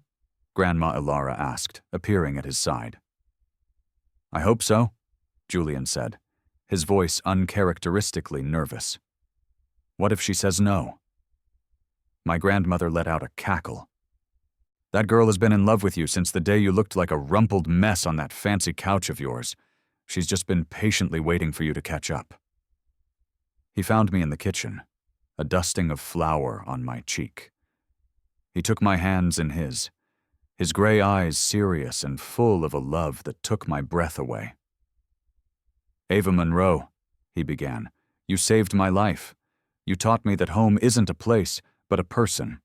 Grandma Ilara asked, appearing at his side. "I hope so," Julian said, his voice uncharacteristically nervous. "What if she says no?" My grandmother let out a cackle. "That girl has been in love with you since the day you looked like a rumpled mess on that fancy couch of yours. She's just been patiently waiting for you to catch up." He found me in the kitchen, a dusting of flour on my cheek. He took my hands in his gray eyes serious and full of a love that took my breath away. "Ava Monroe," he began, "you saved my life. You taught me that home isn't a place, but a person.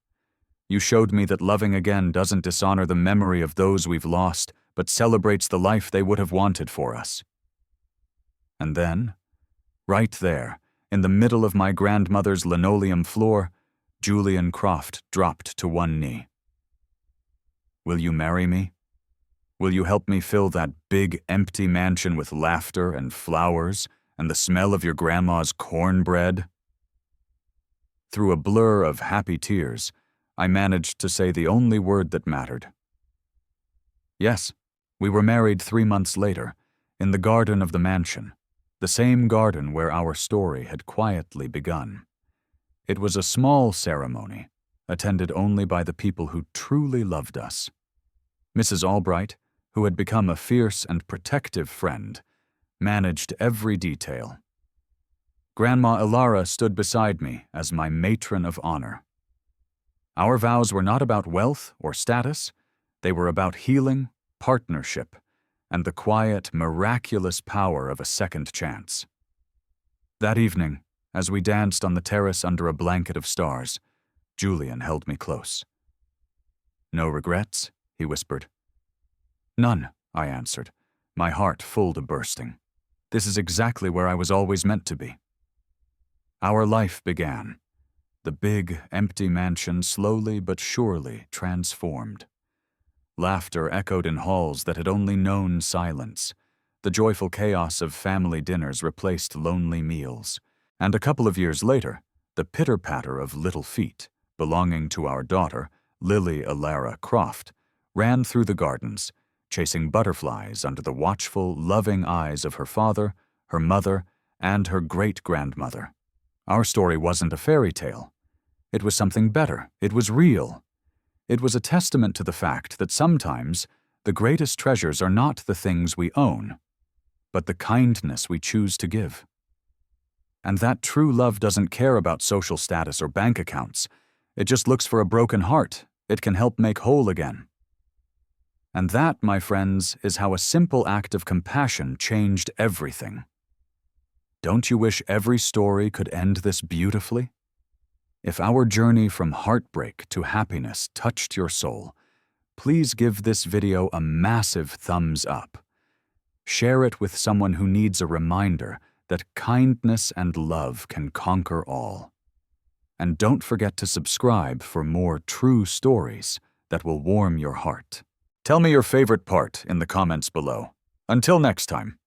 You showed me that loving again doesn't dishonor the memory of those we've lost, but celebrates the life they would have wanted for us." And then, right there, in the middle of my grandmother's linoleum floor, Julian Croft dropped to one knee. "Will you marry me? Will you help me fill that big, empty mansion with laughter and flowers and the smell of your grandma's cornbread?" Through a blur of happy tears, I managed to say the only word that mattered. Yes, we were married 3 months later, in the garden of the mansion, the same garden where our story had quietly begun. It was a small ceremony, attended only by the people who truly loved us. Mrs. Albright, who had become a fierce and protective friend, managed every detail. Grandma Ilara stood beside me as my matron of honor. Our vows were not about wealth or status. They were about healing, partnership, and the quiet, miraculous power of a second chance. That evening, as we danced on the terrace under a blanket of stars, Julian held me close. "No regrets?" he whispered. "None," I answered, my heart full to bursting. "This is exactly where I was always meant to be." Our life began. The big, empty mansion slowly but surely transformed. Laughter echoed in halls that had only known silence. The joyful chaos of family dinners replaced lonely meals. And a couple of years later, the pitter-patter of little feet, belonging to our daughter, Lily Ilara Croft, ran through the gardens, chasing butterflies under the watchful, loving eyes of her father, her mother, and her great-grandmother. Our story wasn't a fairy tale. It was something better. It was real. It was a testament to the fact that sometimes the greatest treasures are not the things we own, but the kindness we choose to give. And that true love doesn't care about social status or bank accounts. It just looks for a broken heart it can help make whole again. And that, my friends, is how a simple act of compassion changed everything. Don't you wish every story could end this beautifully? If our journey from heartbreak to happiness touched your soul, please give this video a massive thumbs up. Share it with someone who needs a reminder that kindness and love can conquer all. And don't forget to subscribe for more true stories that will warm your heart. Tell me your favorite part in the comments below. Until next time.